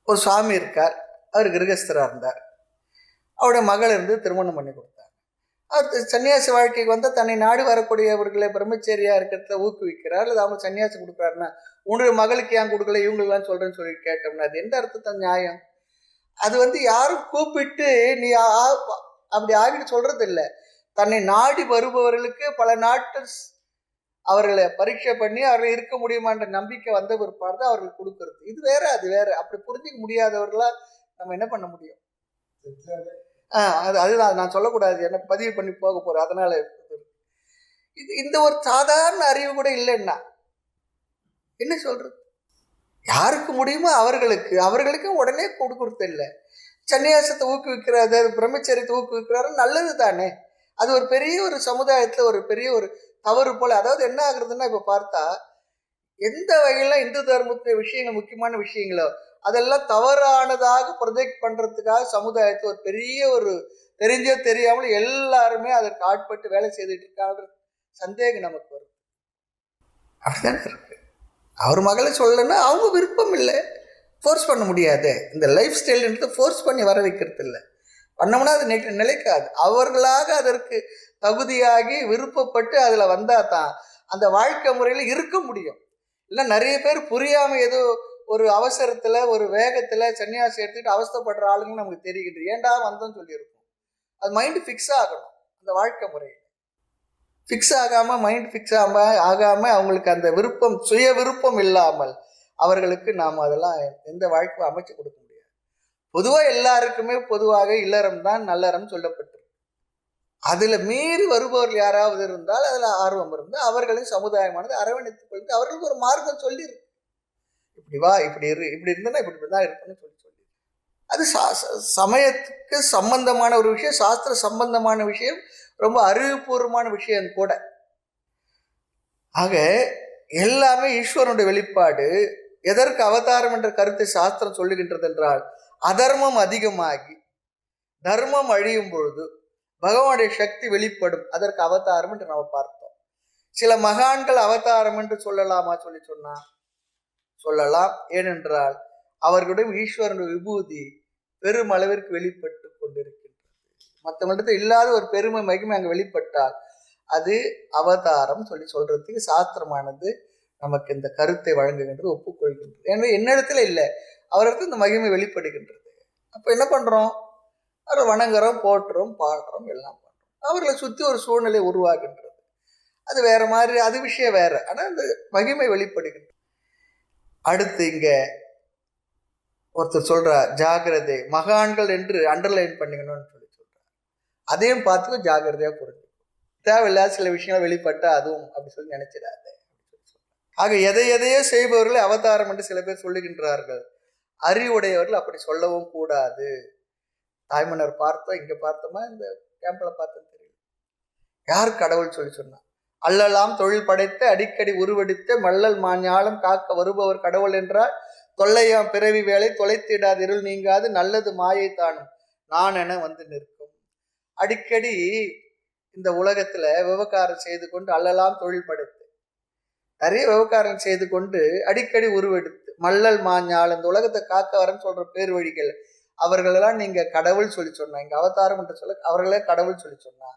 ஒரு சுவாமி இருக்கார், அவர் கிரகஸ்தரா இருந்தார். அவருடைய மகள் இருந்து திருமணம் பண்ணி கொடுத்தார். அவர் சன்னியாசி வாழ்க்கைக்கு வந்து தன்னை நாடி வரக்கூடியவர்களை பிரம்மச்சரியா இருக்கிறத ஊக்குவிக்கிறார். இல்லை அவங்க சன்னியாசி கொடுக்குறாருன்னா உன்னுடைய மகளுக்கு ஏன் கொடுக்கல இவங்களுக்குலாம் சொல்றேன்னு சொல்லி கேட்டோம்னா அது எந்த அர்த்தத்தை நியாயம்? அது யாரும் கூப்பிட்டு நீ அப்படி ஆகிட்டு சொல்றது இல்லை. தன்னை நாடி வருபவர்களுக்கு பல நாட்கள் அவர்களை பரீட்சை பண்ணி அவர்கள் இருக்க முடியுமான்ற நம்பிக்கை வந்த பிற்பாடு தான் அவர்கள் கொடுக்கறது. இது வேற அது வேற. அப்படி புரிஞ்சிக்க முடியாதவர்களா நம்ம என்ன பண்ண முடியும்? அதுதான் நான் சொல்லக்கூடாது, என்ன பதிவு பண்ணி போக போறேன். அதனால இந்த ஒரு சாதாரண அறிவு கூட இல்லைன்னா என்ன சொல்றது? யாருக்கு முடியுமோ அவர்களுக்கும் உடனே கொடுக்கறது இல்லை. சன்னியாசத்தை ஊக்குவிக்கிறாரு, பிரம்மச்சரியத்தை ஊக்குவிக்கிறாரு, நல்லது தானே. அது ஒரு பெரிய ஒரு சமுதாயத்துல ஒரு பெரிய ஒரு தவறு போல. அதாவது என்ன ஆகுறதுன்னா இப்ப பார்த்தா எந்த வகையில இந்து தர்மத்துடைய விஷயங்கள் முக்கியமான விஷயங்களோ அதெல்லாம் தவறானதாக ப்ரொஜெக்ட் பண்றதுக்காக சமுதாயத்தை ஒரு பெரிய ஒரு தெரிஞ்சோ தெரியாமல் எல்லாருமே அதற்கு ஆட்பட்டு வேலை செய்துட்டு இருக்காங்க சந்தேகம் நமக்கு வரும். அப்படித்தானே இருக்கு. அவர் மகளை சொல்லணும்னா அவங்க விருப்பம் இல்லை, ஃபோர்ஸ் பண்ண முடியாது. இந்த லைஃப் ஸ்டைல்ன்றது ஃபோர்ஸ் பண்ணி வர வைக்கிறது இல்லை. பண்ணோம்னா அது நிலைக்காது. அவர்களாக அதற்கு தகுதியாகி விருப்பப்பட்டு அதில் வந்தால் தான் அந்த வாழ்க்கை முறையில் இருக்க முடியும். இல்லை நிறைய பேர் புரியாமல் ஏதோ ஒரு அவசரத்தில் ஒரு வேகத்தில் சன்னியாசி எடுத்துக்கிட்டு அவஸ்தைப்படுற ஆளுங்கன்னு நமக்கு தெரியுது. ஏண்டா வந்தோன்னு சொல்லியிருக்கோம். அது மைண்டு ஃபிக்ஸ் ஆகணும். அந்த வாழ்க்கை முறையில் ஃபிக்ஸ் ஆகாமல் மைண்ட் ஃபிக்ஸ் ஆகாமல் அவங்களுக்கு அந்த விருப்பம் சுய விருப்பம் இல்லாமல் அவர்களுக்கு நாம் அதெல்லாம் எந்த வாழ்க்கை அமைச்சு கொடுக்க முடியாது. பொதுவாக எல்லாருக்குமே பொதுவாக இல்லறம் தான் நல்லறம் சொல்லப்பட்டிருக்கு. அதில் மீறி வருபவர்கள் யாராவது இருந்தால் அதில் ஆர்வம் இருந்தால் அவர்களின் சமுதாயமானது அரவணைத்துக் கொண்டு அவர்களுக்கு ஒரு மார்க்கம் சொல்லியிருக்கு. இப்படி வா, இப்படி இப்படி இருந்தனா இப்படி தான் இருக்குன்னு சொல்லி அது சமயத்துக்கு சம்பந்தமான ஒரு விஷயம், சாஸ்திர சம்பந்தமான விஷயம், ரொம்ப அறிவுபூர்வமான விஷயம் கூட. ஆக எல்லாமே ஈஸ்வரனுடைய வெளிப்பாடு. எதற்கு அவதாரம் என்ற கருத்தை சாஸ்திரம் சொல்லுகின்றது என்றால் அதர்மம் அதிகமாகி தர்மம் அழியும் பொழுது பகவானுடைய சக்தி வெளிப்படும். அதற்கு அவதாரம் என்று நம்ம பார்த்தோம். சில மகான்கள் அவதாரம் என்று சொல்லலாமா சொன்னா சொல்லலாம். ஏனென்றால் அவர்களுடைய ஈஸ்வரனுடைய விபூதி பெருமளவிற்கு வெளிப்பட்டு கொண்டிருக்கின்றது. மற்றவங்களிடத்தில் இல்லாத ஒரு பெருமை மகிமை அங்கு வெளிப்பட்டால் அது அவதாரம் சொல்றதுக்கு சாஸ்திரமானது நமக்கு இந்த கருத்தை வழங்குகின்றது, ஒப்புக்கொள்கின்றது. எனவே என்னிடத்துல இல்லை, அவரிடத்துல இந்த மகிமை வெளிப்படுகின்றது. அப்ப என்ன பண்றோம்? அவரை வணங்குறோம், போட்டுறோம், பாடுறோம், எல்லாம் பண்றோம். அவர்களை சுற்றி ஒரு சூழ்நிலை உருவாகின்றது. அது வேற மாதிரி, அது விஷயம் வேற. ஆனால் அந்த மகிமை வெளிப்படுகின்றது. அடுத்து இங்க ஒருத்தர் சொல்றார், ஜாகிரதை மகான்கள் என்று அண்டர்லைன் பண்ணிக்கணும்னு சொல்றார். அதையும் பார்த்துக்கோ, ஜாகிரதையா புரிஞ்சுக்கும். தேவையில்லாத சில விஷயங்கள் வெளிப்பட்டா அதுவும் அப்படி சொல்லி நினைச்சிடாத. ஆக எதையோ செய்பவர்களை அவதாரம் என்று சில பேர் சொல்லுகின்றார்கள். அறிவுடையவர்கள் அப்படி சொல்லவும் கூடாது. தாய்மன்னர் பார்த்தோம், இங்க பார்த்தோமா, இந்த கேம்ப்ல பார்த்தோம் தெரியல. யார் கடவுள் சொன்னா? அல்லலாம் தொழில் படைத்த அடிக்கடி உருவெடுத்த மல்லல் மாஞாலம் காக்க வருபவர் கடவுள் என்றால் தொல்லையாம் பிறவி வேலை தொலைத்திடாது இருள் நீங்காது நல்லது மாயை தானும் நான் என வந்து நிற்கும். அடிக்கடி இந்த உலகத்துல விவகாரம் செய்து கொண்டு அல்லலாம் தொழில் படைத்து நிறைய விவகாரம் செய்து கொண்டு அடிக்கடி உருவெடுத்து மல்லல் மாஞ்ஞால், இந்த உலகத்தை காக்க வரன்னு சொல்ற பேர் வழிகள், அவர்களெல்லாம் நீங்க கடவுள் சொல்லி சொன்னா. இங்க அவதாரம் என்று சொல்ல அவர்களே கடவுள் சொல்லி சொன்னா.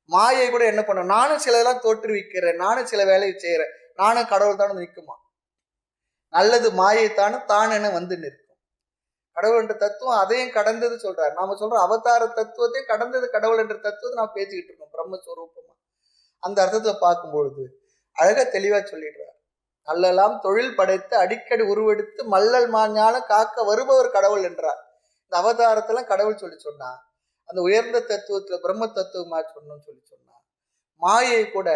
மாயை கூட என்ன பண்ண, நானும் சிலதெல்லாம் தோற்றுவிக்கிறேன், நானும் சில வேலையை செய்யறேன், நானும் கடவுள் தானே நிற்குமா? நல்லது மாயை தானும் தான் என வந்து நிற்கும். கடவுள் என்ற தத்துவம் அதையும் கடந்தது சொல்றாரு. நாம சொல்றோம் அவதார தத்துவத்தையும் கடந்தது கடவுள் என்ற தத்துவத்தை நாம் பேசிக்கிட்டு இருக்கோம் பிரம்மஸ்வரூபமா. அந்த அர்த்தத்துல பார்க்கும்பொழுது அழகா தெளிவா சொல்லிடுறார். நல்லலாம் தொழில் படைத்து அடிக்கடி உருவெடுத்து மல்லல் மாஞான காக்க வருபவர் கடவுள் என்றார். இந்த அவதாரத்துல கடவுள் சொல்லி சொன்னா, அந்த உயர்ந்த தத்துவத்துல பிரம்ம தத்துவமா சொன்னு சொல்லி சொன்னா, மாயை கூட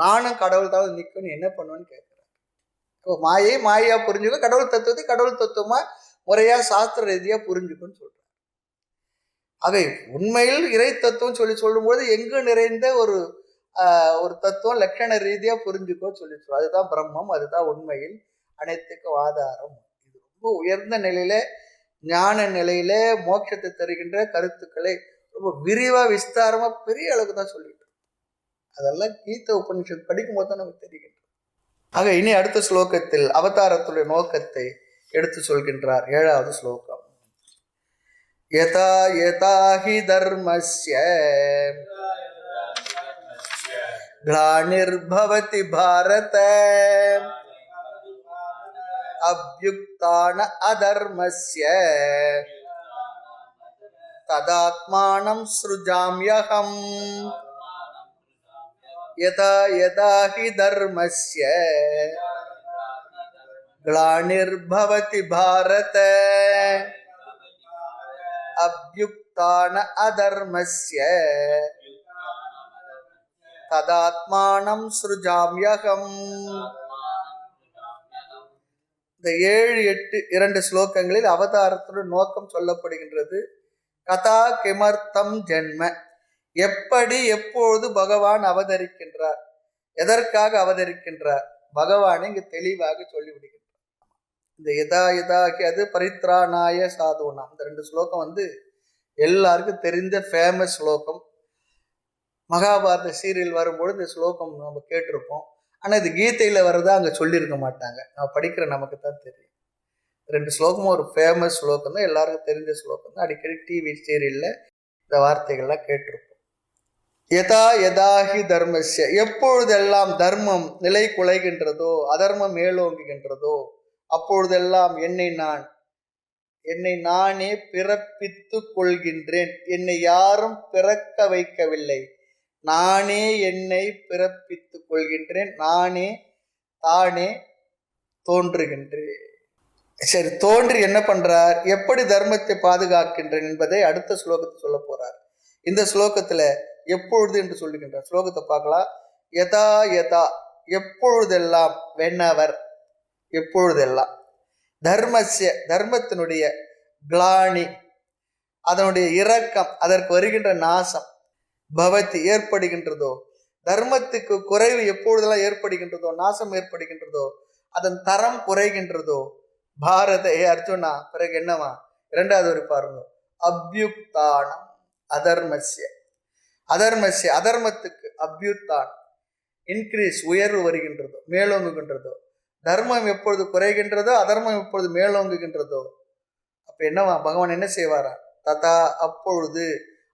நானும் கடவுள் தான் நிற்கும், என்ன பண்ணுவேன்னு கேட்கிறேன். மாயை மாயா புரிஞ்சுக்கும், கடவுள் தத்துவத்தை கடவுள் தத்துவமா முறையா சாஸ்திர ரீதியா புரிஞ்சுக்குன்னு சொல்றாங்க. அதை உண்மையில் இறை தத்துவம் சொல்லி சொல்லும்போது எங்கு நிறைந்த ஒரு தத்துவம் லட்சண ரீதியா புரிஞ்சுக்கோ சொல்லி சொல்றோம். அதுதான் பிரம்மம், அதுதான் உண்மையில் அனைத்துக்கும் ஆதாரம். இது ரொம்ப உயர்ந்த நிலையில ஞான நிலையில மோட்சத்தை தருகின்ற கருத்துக்களை ரொம்ப விரிவா விஸ்தாரமா பெரிய அளவுக்கு தான் சொல்லிட்டு, அதெல்லாம் கீத உபநிஷத் படிக்கும் போது தான் நமக்கு தெரிகின்றது. ஆக இனி அடுத்த ஸ்லோகத்தில் அவதாரத்துடைய நோக்கத்தை எடுத்து சொல்கின்றார். 7வது ஸ்லோகம். யதா யதா ஹி தர்மஸ்ய க்ளானிர்பவதி பாரத அப்யுக்தான அதர்மஸ்ய ததாத்மானம் ஸ்ருஜாம்யஹம். யதா யதா ஹி தர்மஸ்ய க்ளானிர்பவதி பாரத அப்யுக்தான அதர்மஸ்ய ததாத்மானம் ஸ்ருஜாம்யஹம். இந்த 7, 8, 2 ஸ்லோகங்களில் அவதாரத்துடன் நோக்கம் சொல்லப்படுகின்றது. கதா கிமர்த்தம் ஜென்ம, எப்படி எப்பொழுது பகவான் அவதரிக்கின்றார், எதற்காக அவதரிக்கின்றார், பகவானை இங்கு தெளிவாக சொல்லிவிடுகின்றார். இந்த யதா யதாகி அது பரித்ராணாய சாதுனா, இந்த 2 ஸ்லோகம் எல்லாருக்கும் தெரிந்த ஃபேமஸ் ஸ்லோகம். மகாபாரத சீரியல் வரும்போது இந்த ஸ்லோகம் நம்ம கேட்டிருப்போம். ஆனால் இது கீதையில வரதா அங்கே சொல்லியிருக்க மாட்டாங்க. நம்ம படிக்கிற நமக்கு தான் தெரியும். 2 ஸ்லோகமும் ஒரு ஃபேமஸ் ஸ்லோகம் தான், எல்லாருக்கும் தெரிஞ்ச ஸ்லோகம் தான். அடிக்கடி டிவி சீரியல்ல இந்த வார்த்தைகள்லாம் கேட்டிருப்போம். யதா யதாஹி தர்மஸ்ய, எப்பொழுதெல்லாம் தர்மம் நிலை குலைகின்றதோ, அதர்மம் மேலோங்குகின்றதோ, அப்பொழுதெல்லாம் என்னை நானே பிறப்பித்து கொள்கின்றேன். என்னை யாரும் பிறக்க வைக்கவில்லை, நானே என்னை பிறப்பித்து கொள்கின்றேன், நானே தானே தோன்றுகின்றேன். சரி, தோன்றி என்ன பண்றார், எப்படி தர்மத்தை பாதுகாக்கின்றேன் என்பதை அடுத்த ஸ்லோகத்தை சொல்ல போறார். இந்த ஸ்லோகத்துல எப்பொழுது என்று சொல்லுகின்றார். ஸ்லோகத்தை பார்க்கலாம். யதா யதா, எப்பொழுதெல்லாம், வென்னவர், எப்பொழுதெல்லாம், தர்மஸ்ய, தர்மத்தினுடைய, கிளானி, அதனுடைய இரக்கம், அதற்கு வருகின்ற நாசம், பவதி, ஏற்படுகின்றதோ, தர்மத்துக்கு குறைவு எப்பொழுதெல்லாம் ஏற்படுகின்றதோ, நாசம் ஏற்படுகின்றதோ, அதன் தரம் குறைகின்றதோ, பாரத, அர்ஜுனா, பிறகு என்னவா 2வது வரி பாருங்க. அப்யுக்தானம் அதர்மஸ்ய, அதர்மஸ்ய, அதர்மத்துக்கு, அப்யுத்தான், இன்க்ரீஸ், உயர்வு வருகின்றதோ, மேலோங்குகின்றதோ, தர்மம் எப்பொழுது குறைகின்றதோ, அதர்மம் எப்பொழுது மேலோங்குகின்றதோ, அப்ப என்னவா, பகவான் என்ன செய்வாரா, ததா, அப்பொழுது,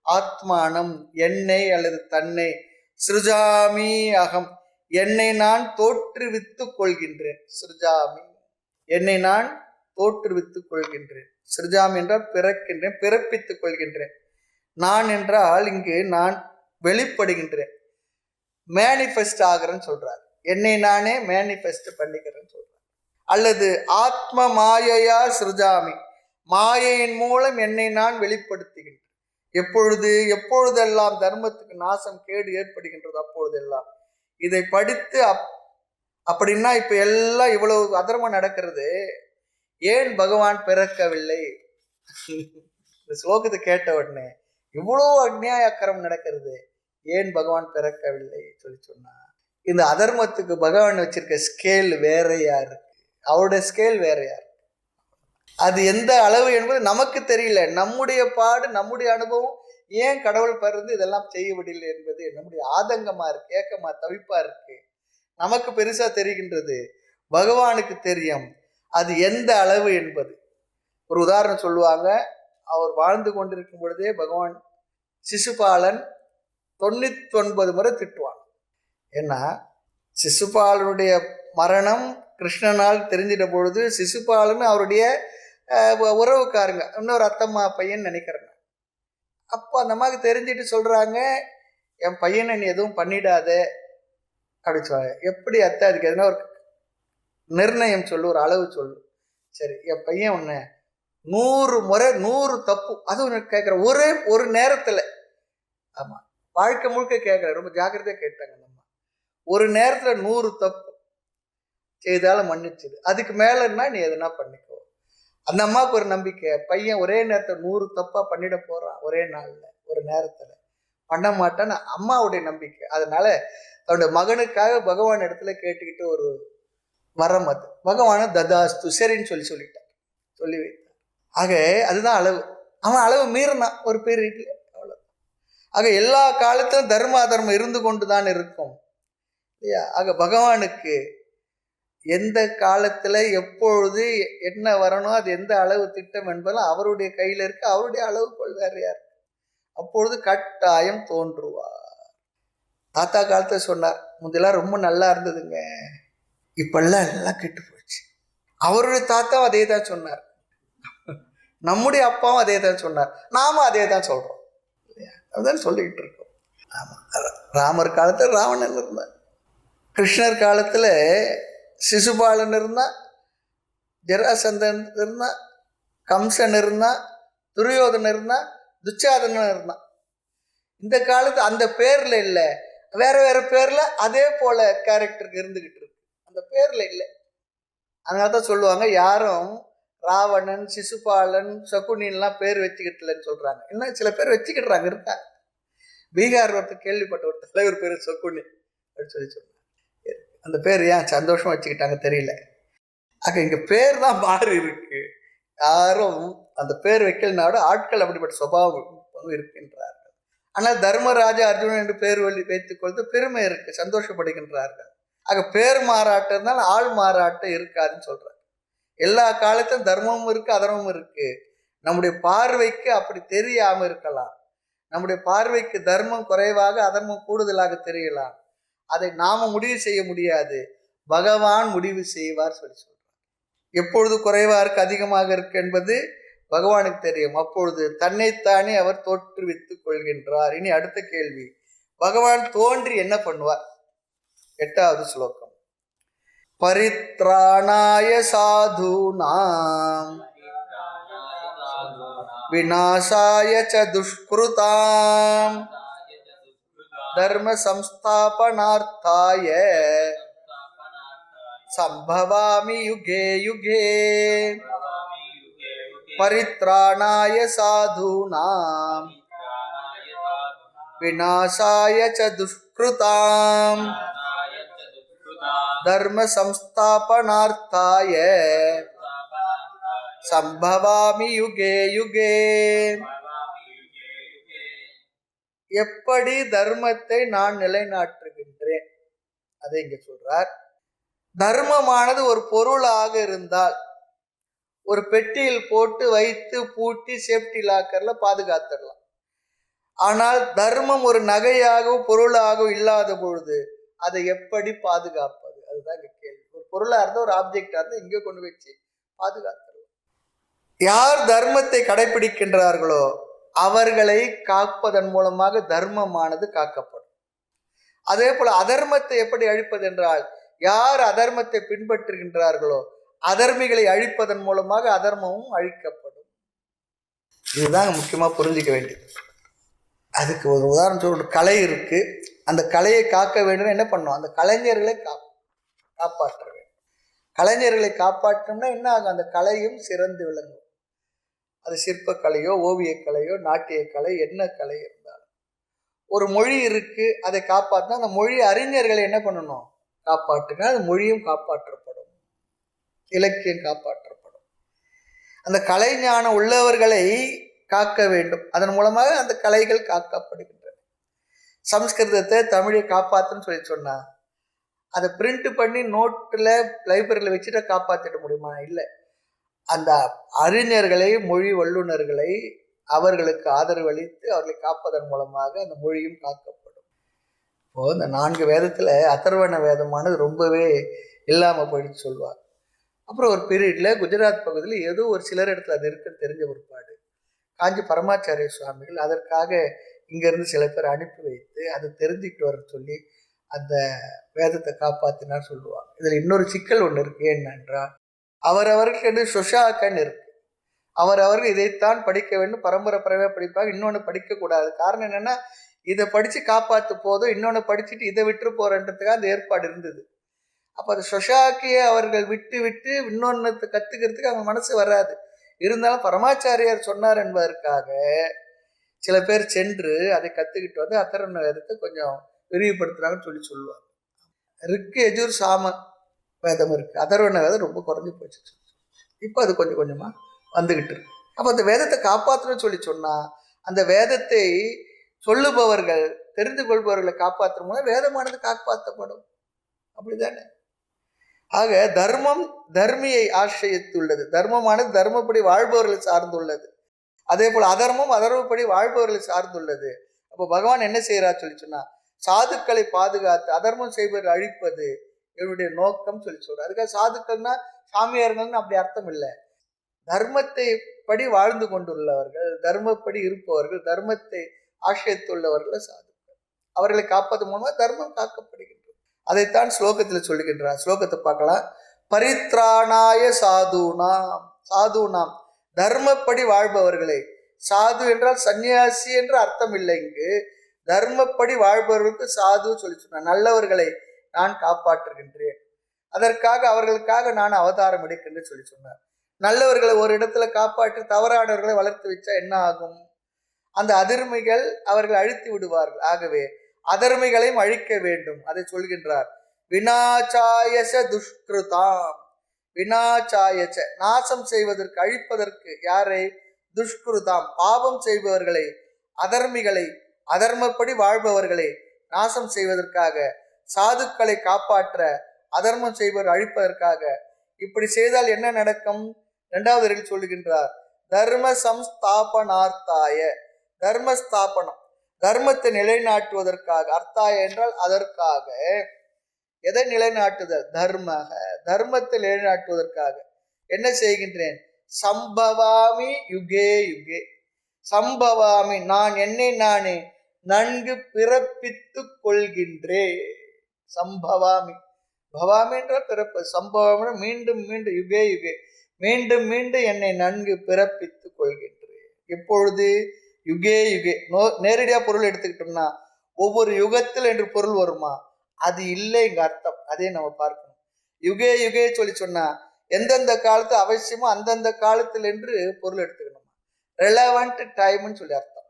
ஆத்மானம், என்னை அல்லது தன்னை, சிருஜாமி அகம், என்னை நான் தோற்றுவித்துக் கொள்கின்றேன். சிருஜாமி, என்னை நான் தோற்றுவித்துக் கொள்கின்றேன். சிருஜாமி என்றால் பிறக்கின்றேன், பிறப்பித்துக் கொள்கின்றேன். நான் என்றால் இங்கு நான் வெளிப்படுகின்றேன், மேனிஃபெஸ்ட் ஆகிறேன்னு சொல்றார். என்னை நானே மேனிஃபெஸ்ட் பண்ணிக்கிறேன்னு சொல்றார். அல்லது ஆத்ம மாயையா சிருஜாமி, மாயையின் மூலம் என்னை நான் வெளிப்படுத்துகின்றேன். எப்பொழுதெல்லாம் தர்மத்துக்கு நாசம், கேடு ஏற்படுகின்றது, அப்பொழுதெல்லாம். இதை படித்து அப்படின்னா இப்ப எல்லாம் இவ்வளவு அதர்மம் நடக்கிறது, ஏன் பகவான் பிறக்கவில்லை? இந்த ஸ்லோகத்தை கேட்ட உடனே இவ்வளவு அக்னியாயக்கரம் நடக்கிறது, ஏன் பகவான் பிறக்கவில்லை சொல்லி சொன்னா, இந்த அதர்மத்துக்கு பகவான் வச்சிருக்க ஸ்கேல் வேறையா இருக்கு, அவருடைய ஸ்கேல் வேறையா இருக்கு. அது எந்த அளவு என்பது நமக்கு தெரியல. நம்முடைய பாடு, நம்முடைய அனுபவம், ஏன் கடவுள் பிறந்து இதெல்லாம் செய்ய விடலை என்பது நம்முடைய ஆதங்கமா இருக்கு, ஏக்கமா, தவிப்பா இருக்கு. நமக்கு பெருசா தெரிகின்றது, பகவானுக்கு தெரியும். அது எந்த அளவு என்பது. ஒரு உதாரணம் சொல்லுவாங்க. அவர் வாழ்ந்து கொண்டிருக்கும் பொழுதே பகவான் சிசுபாலன் 99 முறை திட்டுவான். ஏன்னா சிசுபாலனுடைய மரணம் கிருஷ்ணனால் தெரிஞ்சிட்ட பொழுது சிசுபாலன் அவருடைய உறவுக்காரங்க, இன்னொரு அத்தம்மா பையன் நினைக்கிறேன். அப்போ அந்த மாதிரி தெரிஞ்சுட்டு சொல்றாங்க, என் பையனை நீ எதுவும் பண்ணிடாத அப்படின்னு சொல்லுவாங்க. எப்படி அத்தை? அதுக்கு எதுனா ஒரு நிர்ணயம் சொல்லு, ஒரு அளவு சொல்லு. சரி, என் பையன் ஒன்று 100 முறை 100 தப்பு, அது ஒன்று கேட்குற ஒரே ஒரு நேரத்தில். ஆமாம், வாழ்க்கை முழுக்க கேட்குற, ரொம்ப ஜாக்கிரதையாக கேட்டாங்க நம்ம. ஒரு நேரத்தில் 100 தப்பு செய்தாலும் மன்னிச்சுது, அதுக்கு மேலேன்னா நீ எதுனா பண்ணிக்கோ. அந்த அம்மாவுக்கு ஒரு நம்பிக்கை, பையன் ஒரே நேரத்தில் 100 தப்பாக பண்ணிட போகிறான், ஒரே நாளில் ஒரு நேரத்தில் பண்ண மாட்டான்னு அம்மாவுடைய நம்பிக்கை. அதனால தன்னுடைய மகனுக்காக பகவான் இடத்துல கேட்டுக்கிட்டு ஒரு வரம், அது பகவான ததாஸ்து சரின்னு சொல்லிட்டார், சொல்லி வைத்தார். ஆக அதுதான் அளவு. அவன் அளவு மீறினான் ஒரு பீரியட்ல, அவ்வளோ. ஆக எல்லா காலத்திலும் தர்ம அதர்மம் இருந்து கொண்டு தான் இருக்கும் இல்லையா? ஆக பகவானுக்கு எந்த காலத்துல எப்பொழுது என்ன வரணும், அது எந்த அளவு திட்டம் என்பதெல்லாம் அவருடைய கையில இருக்கு. அவருடைய அளவுகோல் வேற யார்? அப்பொழுது கட்டாயம் தோன்றுவார். தாத்தா காலத்துல சொன்னார், முந்தெல்லாம் ரொம்ப நல்லா இருந்ததுங்க, இப்பெல்லாம் எல்லாம் கெட்டு போச்சு. அவருடைய தாத்தாவும் அதே தான் சொன்னார், நம்முடைய அப்பாவும் அதே தான் சொன்னார், நாம அதே தான் சொல்றோம் இல்லையா? அதுதான் சொல்லிக்கிட்டு இருக்கோம். ஆமா, ராமர் காலத்துல ராவணன் இருந்தார், கிருஷ்ணர் காலத்துல சிசுபாலன் இருந்தான், ஜராசந்தன் இருந்தான், கம்சன் இருந்தான், துரியோதனன் இருந்தான், துச்சாதனன் இருந்தான். இந்த காலத்து அந்த பேர்ல இல்லை, வேற வேற பேர்ல அதே போல கேரக்டருக்கு இருந்துகிட்டு இருக்கு, அந்த பேர்ல இல்லை. அதனாலதான் சொல்லுவாங்க, யாரும் ராவணன், சிசுபாலன், சகுனின்லாம் பேர் வச்சுக்கிட்டலன்னு சொல்றாங்க. இன்னும் சில பேர் வச்சுக்கிட்டுறாங்க, இருக்காங்க. பீகார் ஒருத்தர் கேள்விப்பட்ட ஒரு தலைவர் பேர் சகுனி அப்படின்னு சொன்னாங்க. அந்த பேர் ஏன் சந்தோஷமா வச்சுக்கிட்டாங்க தெரியல. ஆக இங்க பேர் தான் மாறி இருக்கு, யாரும் அந்த பேர் வைக்கலனாட ஆட்கள் அப்படிப்பட்ட சுபாவம் இருக்கின்றார்கள். ஆனால் தர்மராஜா அர்ஜுனன் என்று பேர் வைத்துக் கொண்டு பெருமை இருக்கு, சந்தோஷப்படுகின்றார்கள். ஆக பேர் மாறாட்டம் தான், ஆள் மாறாட்டம் இருக்காதுன்னு சொல்றாங்க. எல்லா காலத்திலும் தர்மமும் இருக்கு, அதர்மமும் இருக்கு. நம்முடைய பார்வைக்கு அப்படி தெரியாம இருக்கலாம், நம்முடைய பார்வைக்கு தர்மம் குறைவாக அதர்மம் கூடுதலாக தெரியலாம். அதை நாம முடிவு செய்ய முடியாது, பகவான் முடிவு செய்வார் சொல்லி சொல்றார். எப்பொழுது குறைவா இருக்கு அதிகமாக இருக்கு என்பது பகவானுக்கு தெரியும். அப்பொழுது தன்னைத்தானே அவர் தோற்றுவித்துக் கொள்கின்றார். இனி அடுத்த கேள்வி, பகவான் தோன்றி என்ன பண்ணுவார்? 8வது ஸ்லோகம். பரித்ராணாய சாதுனாம் விநாசாய ச துஷ்கிருதாம் தர்ம சம்ஸ்தாபனார்த்தாய சம்பவாமி யுகே யுகே. பரித்ராணாய சாதுனாம் விநாசாய ச துஷ்கிருதாம் தர்ம சம்ஸ்தாபனார்த்தாய சம்பவாமி யுகே யுகே. எப்படி தர்மத்தை நான் நிலைநாட்டுகின்றேன் அதை இங்க சொல்றார். தர்மமானது ஒரு பொருளாக இருந்தால் ஒரு பெட்டியில் போட்டு வைத்து பூட்டி சேஃப்டி லாக்கர்ல பாதுகாத்துடலாம். ஆனால் தர்மம் ஒரு நகையாகவும் பொருளாகவும் இல்லாத பொழுது அதை எப்படி பாதுகாப்பது? அதுதான் இங்க கேள்வி. ஒரு பொருளா இருந்தா, ஒரு ஆப்ஜெக்டா இருந்தா இங்கே கொண்டு வச்சு பாதுகாத்துடலாம். யார் தர்மத்தை கடைபிடிக்கின்றார்களோ அவர்களை காப்பதன் மூலமாக தர்மமானது காக்கப்படும். அதே போல அதர்மத்தை எப்படி அழிப்பது என்றால், யார் அதர்மத்தை பின்பற்றுகின்றார்களோ அதர்மிகளை அழிப்பதன் மூலமாக அதர்மமும் அழிக்கப்படும். இதுதான் முக்கியமா புரிஞ்சுக்க வேண்டியது. அதுக்கு ஒரு உதாரணம் சொல்ற, கலை இருக்கு, அந்த கலையை காக்க வேண்டும் என்ன பண்ணும்? அந்த கலைஞர்களை காப்பாற்ற வேண்டும். கலைஞர்களை காப்பாற்றோம்னா என்ன ஆகும்? அந்த கலையும் சிறந்து விளங்கும். அது சிற்பக்கலையோ ஓவியக்கலையோ நாட்டியக்கலை என்ன கலை இருந்தாலும். ஒரு மொழி இருக்கு, அதை காப்பாற்றினா அந்த மொழி அறிஞர்களை என்ன பண்ணணும்? காப்பாற்றினா அந்த மொழியும் காப்பாற்றப்படும், இலக்கியம் காப்பாற்றப்படும். அந்த கலைஞானம் உள்ளவர்களை காக்க வேண்டும், அதன் மூலமாக அந்த கலைகள் காக்கப்படுகின்றன. சம்ஸ்கிருதத்தை தமிழை காப்பாற்றுன்னு சொல்லி சொன்னா அதை பிரிண்ட் பண்ணி நோட்டில் லைப்ரரியில் வச்சுட்டு காப்பாற்றிட முடியுமா? இல்லை. அந்த அறிஞர்களை, மொழி வல்லுநர்களை, அவர்களுக்கு ஆதரவு அளித்து அவர்களை காப்பதன் மூலமாக அந்த மொழியும் காக்கப்படும். இப்போ இந்த 4 வேதத்துல அதர்வண வேதமானது ரொம்பவே இல்லாம போயிடுச்சு சொல்லுவார். அப்புறம் ஒரு பீரியட்ல குஜராத் பகுதியில் ஏதோ ஒரு சிலர் இடத்துல அது இருக்குன்னு தெரிஞ்ச ஒருபாடு காஞ்சி பரமாச்சாரிய சுவாமிகள் அதற்காக இங்கிருந்து சில பேர் அனுப்பி வைத்து அதை தெரிஞ்சுக்கிட்டு வர சொல்லி அந்த வேதத்தை காப்பாத்தினார் சொல்லுவாங்க. இதுல இன்னொரு சிக்கல் ஒன்று இருக்கு. என்னென்றால் அவரவர்களுக்கு என்று சொஷாக்கன் இருக்கு. அவரவர்கள் இதைத்தான் படிக்க வேண்டும், பரம்பரை படிப்பாங்க, இன்னொன்று படிக்கக்கூடாது. காரணம் என்னன்னா, இதை படிச்சு காப்பாத்து போதும், இன்னொன்று படிச்சுட்டு இதை விட்டு போறன்றதுக்காக அந்த ஏற்பாடு இருந்தது. அப்போ அந்த சொஷாக்கியை அவர்கள் விட்டு விட்டு இன்னொன்னு கத்துக்கிறதுக்கு அவங்க மனசு வராது. இருந்தாலும் பரமாச்சாரியார் சொன்னார் என்பதற்காக சில பேர் சென்று அதை கத்துக்கிட்டு வந்து அதர்வண வேதத்தை கொஞ்சம் விரிவுபடுத்துறாங்கன்னு சொல்லுவாங்க. ரிக்கு எஜுர் சாம வேதம் இருக்கு, அதர்வண வேதம் ரொம்ப குறைஞ்சி போச்சு. இப்போ அது கொஞ்சம் கொஞ்சமா வந்துகிட்டு இருக்கு. அப்போ அந்த வேதத்தை காப்பாற்றணும்னு சொன்னா அந்த வேதத்தை சொல்லுபவர்கள், தெரிந்து கொள்பவர்களை காப்பாற்றும் போது வேதமானது காப்பாற்றப்படும். அப்படிதானே? ஆக தர்மம் தர்மியை ஆசிரியத்துள்ளது. தர்மமானது தர்மப்படி வாழ்பவர்களை சார்ந்துள்ளது. அதே போல அதர்மம் அதர்மப்படி வாழ்பவர்களை சார்ந்துள்ளது. அப்போ பகவான் என்ன செய்யறார் சொன்னா, சாதுக்களை பாதுகாத்து அதர்மம் செய்பவர்கள் அழிப்பது என்னுடைய நோக்கம் சொல்றாரு. அதுக்காக சாதுக்கள்னா சாமியார்கள்னு அப்படி அர்த்தம் இல்லை. தர்மத்தை படி வாழ்ந்து கொண்டுள்ளவர்கள், தர்மப்படி இருப்பவர்கள், தர்மத்தை ஆசிரியத்துள்ளவர்கள் சாதுக்கள். அவர்களை காப்பது மூலமா தர்மம் காக்கப்படுகின்றது. அதைத்தான் ஸ்லோகத்தில் சொல்லுகின்றார். ஸ்லோகத்தை பார்க்கலாம். பரித்ராணாய சாதுனாம், சாதுனாம் தர்மப்படி வாழ்பவர்களை. சாது என்றால் சன்னியாசி என்று அர்த்தம் இல்லை. இங்கு தர்மப்படி வாழ்பவர்களுக்கு சாது சொன்னார். நல்லவர்களை நான் காப்பாற்றுகின்றேன், அதற்காக அவர்களுக்காக நான் அவதாரம் எடுக்கின்றேன் சொன்னார். நல்லவர்களை ஒரு இடத்துல காப்பாற்றி தவறானவர்களை வளர்த்து வச்சா என்ன ஆகும்? அந்த அதிர்மைகள் அவர்கள் அழித்து விடுவார்கள். ஆகவே அதர்மைகளையும் அழிக்க வேண்டும். அதை சொல்கின்றார். வினாச்சாயச துஷ்கிருதாம், வினாச்சாயச நாசம் செய்வதற்கு, அழிப்பதற்கு. யாரை? துஷ்கிருதாம் பாவம் செய்பவர்களை, அதர்மிகளை, அதர்மப்படி வாழ்பவர்களை நாசம் செய்வதற்காக, சாதுக்களை காப்பாற்ற, அதர்மம் செய்பவர் அழிப்பதற்காக. இப்படி செய்தால் என்ன நடக்கும்? 2வது வரியில் சொல்லுகின்றார். தர்ம சம்ஸ்தாபனார்த்தாய, தர்மஸ்தாபனம் தர்மத்தை நிலைநாட்டுவதற்காக. அர்த்தாய என்றால் அதற்காக. எதை நிலைநாட்டுதல்? தர்மக, தர்மத்தை நிலைநாட்டுவதற்காக என்ன செய்கின்றேன்? சம்பவாமி யுகே யுகே. சம்பவாமி நான் என்னை நானே நன்கு பிறப்பித்து கொள்கின்றேன். சம்பவாமி, பவாமி என்றால் பிறப்பு, சம்பவம் மீண்டும் மீண்டும், யுகே யுகே மீண்டும் மீண்டும் என்னை நன்கு பிறப்பித்து கொள்கின்றேன். எப்பொழுது? UK UK. நேரடியா பொருள் எடுத்துக்கிட்டோம்னா ஒவ்வொரு யுகத்தில் என்று பொருள் வருமா? அது இல்லை இங்க அர்த்தம். அதே நம்ம பார்க்கணும். யுகே யுகே சொன்னா எந்தெந்த காலத்து அவசியமோ அந்தந்த காலத்தில் என்று பொருள் எடுத்துக்கணும். ரெலவெண்ட் டைம்னு சொல்லி அர்த்தம்.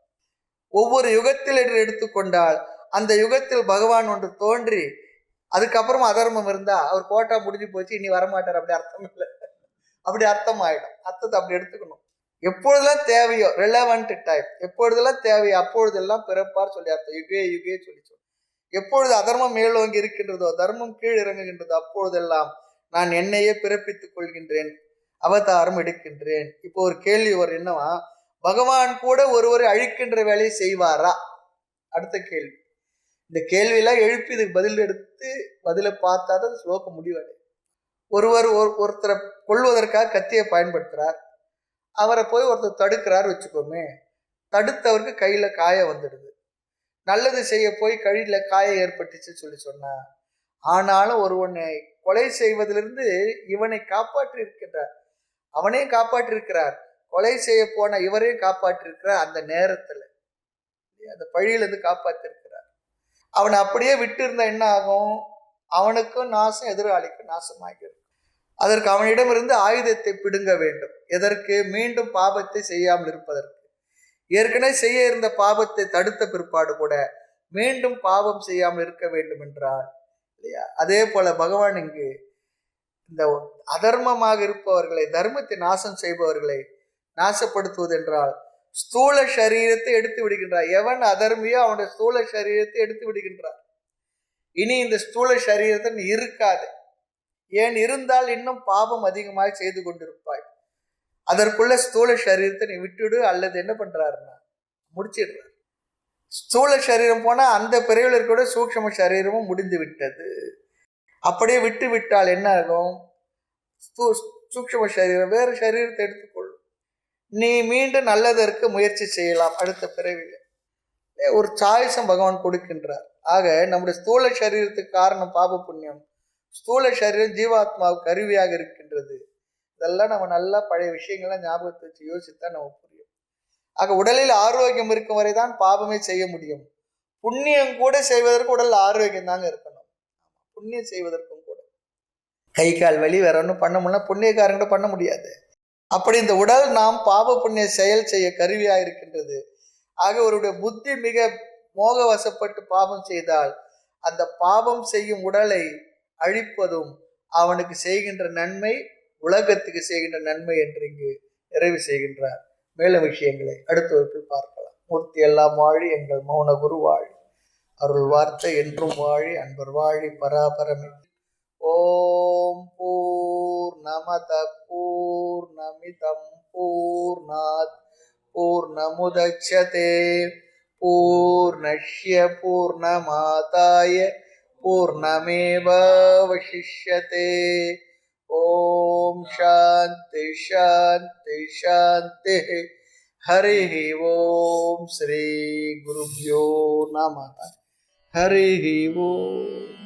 ஒவ்வொரு யுகத்தில் என்று எடுத்துக்கொண்டால் அந்த யுகத்தில் பகவான் ஒன்று தோன்றி அதுக்கப்புறம் அதர்மம் இருந்தா அவர் கோட்டா முடிஞ்சு போச்சு, இனி வரமாட்டார், அப்படி அர்த்தம் இல்லை. அப்படி அர்த்தம் ஆயிடும். அர்த்தத்தை அப்படி எடுத்துக்கணும். எப்பொழுதெல்லாம் தேவையோ ரெலவெண்ட் டைம், எப்பொழுதெல்லாம் தேவையோ அப்பொழுதெல்லாம் பிறப்பார் சொல்லி அர்த்தம். யுகே யுகே சொல்லி எப்பொழுது அதர்மம் மேலோங்கி இருக்கின்றதோ, தர்மம் கீழ் இறங்குகின்றதோ அப்பொழுதெல்லாம் நான் என்னையே பிறப்பித்துக் கொள்கின்றேன், அவதாரம் எடுக்கின்றேன். இப்போ ஒரு கேள்வி வரும், என்னவா? பகவான் கூட ஒருவரை அழிக்கின்ற வேலையை செய்வாரா? அடுத்த கேள்வி. இந்த கேள்வியெல்லாம் எழுப்பி இதுக்கு பதில் எடுத்து பதிலை பார்த்தாதான் ஸ்லோகம் முடிவடை. ஒருத்தரை கொள்வதற்காக கத்தியை பயன்படுத்துறார். அவரை போய் ஒருத்தர் தடுக்கிறார் வச்சுக்கோமே. தடுத்தவருக்கு கையில காயம் வந்துடுது. நல்லது செய்ய போய் கையில காயம் ஏற்பட்டுச்சு சொன்னா, ஆனாலும் ஒருவனை கொலை செய்வதிலிருந்து இவனை காப்பாற்றி இருக்கின்றார், அவனையும் காப்பாற்றி இருக்கிறார், கொலை செய்ய போன இவரையும் காப்பாற்றி இருக்கிறார். அந்த நேரத்துல அந்த பழியிலிருந்து காப்பாற்றிருக்கிறார். அவனை அப்படியே விட்டு இருந்தா என்ன ஆகும்? அவனுக்கும் நாசம், எதிராளிக்கும் நாசமாகிறது. அதற்கு அவனிடமிருந்து ஆயுதத்தை பிடுங்க வேண்டும். எதற்கு? மீண்டும் பாபத்தை செய்யாமல் இருப்பதற்கு. ஏற்கனவே செய்ய இருந்த பாபத்தை தடுத்த பிற்பாடு கூட மீண்டும் பாவம் செய்யாமல் இருக்க வேண்டும் என்றார் இல்லையா? அதே போல பகவான் இங்கு இந்த அதர்மமாக இருப்பவர்களை, தர்மத்தை நாசம் செய்பவர்களை நாசப்படுத்துவது என்றால் ஸ்தூல சரீரத்தை எடுத்து விடுகின்றார். எவன் அதர்மியோ அவனுடைய ஸ்தூல சரீரத்தை எடுத்து விடுகின்றார். இனி இந்த ஸ்தூல சரீரத்தை நீ இருக்காது. ஏன் இருந்தால் இன்னும் பாவம் அதிகமாக செய்து கொண்டிருப்பாய். அதற்குள்ள ஸ்தூல சரீரத்தை நீ விட்டுடு, அல்லது என்ன பண்றாருன்னா முடிச்சிடுறாரு. ஸ்தூல சரீரம் போனா அந்த பிறவியில் இருக்கிற சூக்ஷ்ம சரீரமும் முடிந்து விட்டது. அப்படியே விட்டு விட்டால் என்ன ஆகும்? சூக்ஷ்ம சரீரம் வேறு சரீரத்தை எடுத்துக்கொள்ளும். நீ மீண்டும் நல்லதற்கு முயற்சி செய்யலாம் அடுத்த பிறவியில். ஒரு சாய்ஸம் பகவான் கொடுக்கின்றார். ஆக நம்முடைய ஸ்தூல சரீரத்துக்கு காரணம் பாப புண்ணியம். ஸ்தூல சரீரம் ஜீவாத்மாவுக்கு கருவியாக இருக்கின்றது. இதெல்லாம் நம்ம நல்லா பழைய விஷயங்கள்லாம் ஞாபகத்தை வச்சு யோசித்தான் நம்ம புரியும். ஆக உடலில் ஆரோக்கியம் இருக்கும் வரைதான் பாபமே செய்ய முடியும். புண்ணியம் கூட செய்வதற்கு உடல் ஆரோக்கியம் தாங்க இருக்கணும். புண்ணியம் செய்வதற்கும் கூட கை கால் வலி வேற ஒன்றும் பண்ண முடியல, புண்ணியக்காரங்க பண்ண முடியாது. அப்படி இந்த உடல் நாம் பாப புண்ணிய செயல் செய்ய கருவியாக இருக்கின்றது. ஆக அவருடைய புத்தி மிக மோகவசப்பட்டு பாவம் செய்தால் அந்த பாவம் செய்யும் உடலை அழிப்பதும் அவனுக்கு செய்கின்ற நன்மை உலகத்துக்கு செய்கின்ற நன்மை என்று இங்கு நிறைவு செய்கின்றார். மேலும் விஷயங்களை அடுத்த வகுப்பில் பார்க்கலாம். மூர்த்தி எல்லாம் வாழி, எங்கள் மௌன குரு வாழி, அருள் வார்த்தை என்றும் வாழி, அன்பர் வாழி, பராபரமே. ஓம் பூர்ணமத பூர்ணமிதம் பூர்ணாத் பூர்ணமுதச்யதே பூர்ணஸ்ய பூர்ணமாதாய பூர்ணமேவாவசிஷ்யதே. ஓம் சாந்தி சாந்தி சாந்தி. ஹரி ஓம். ஸ்ரீ குருப்யோ நமः. ஹரி ஓம்.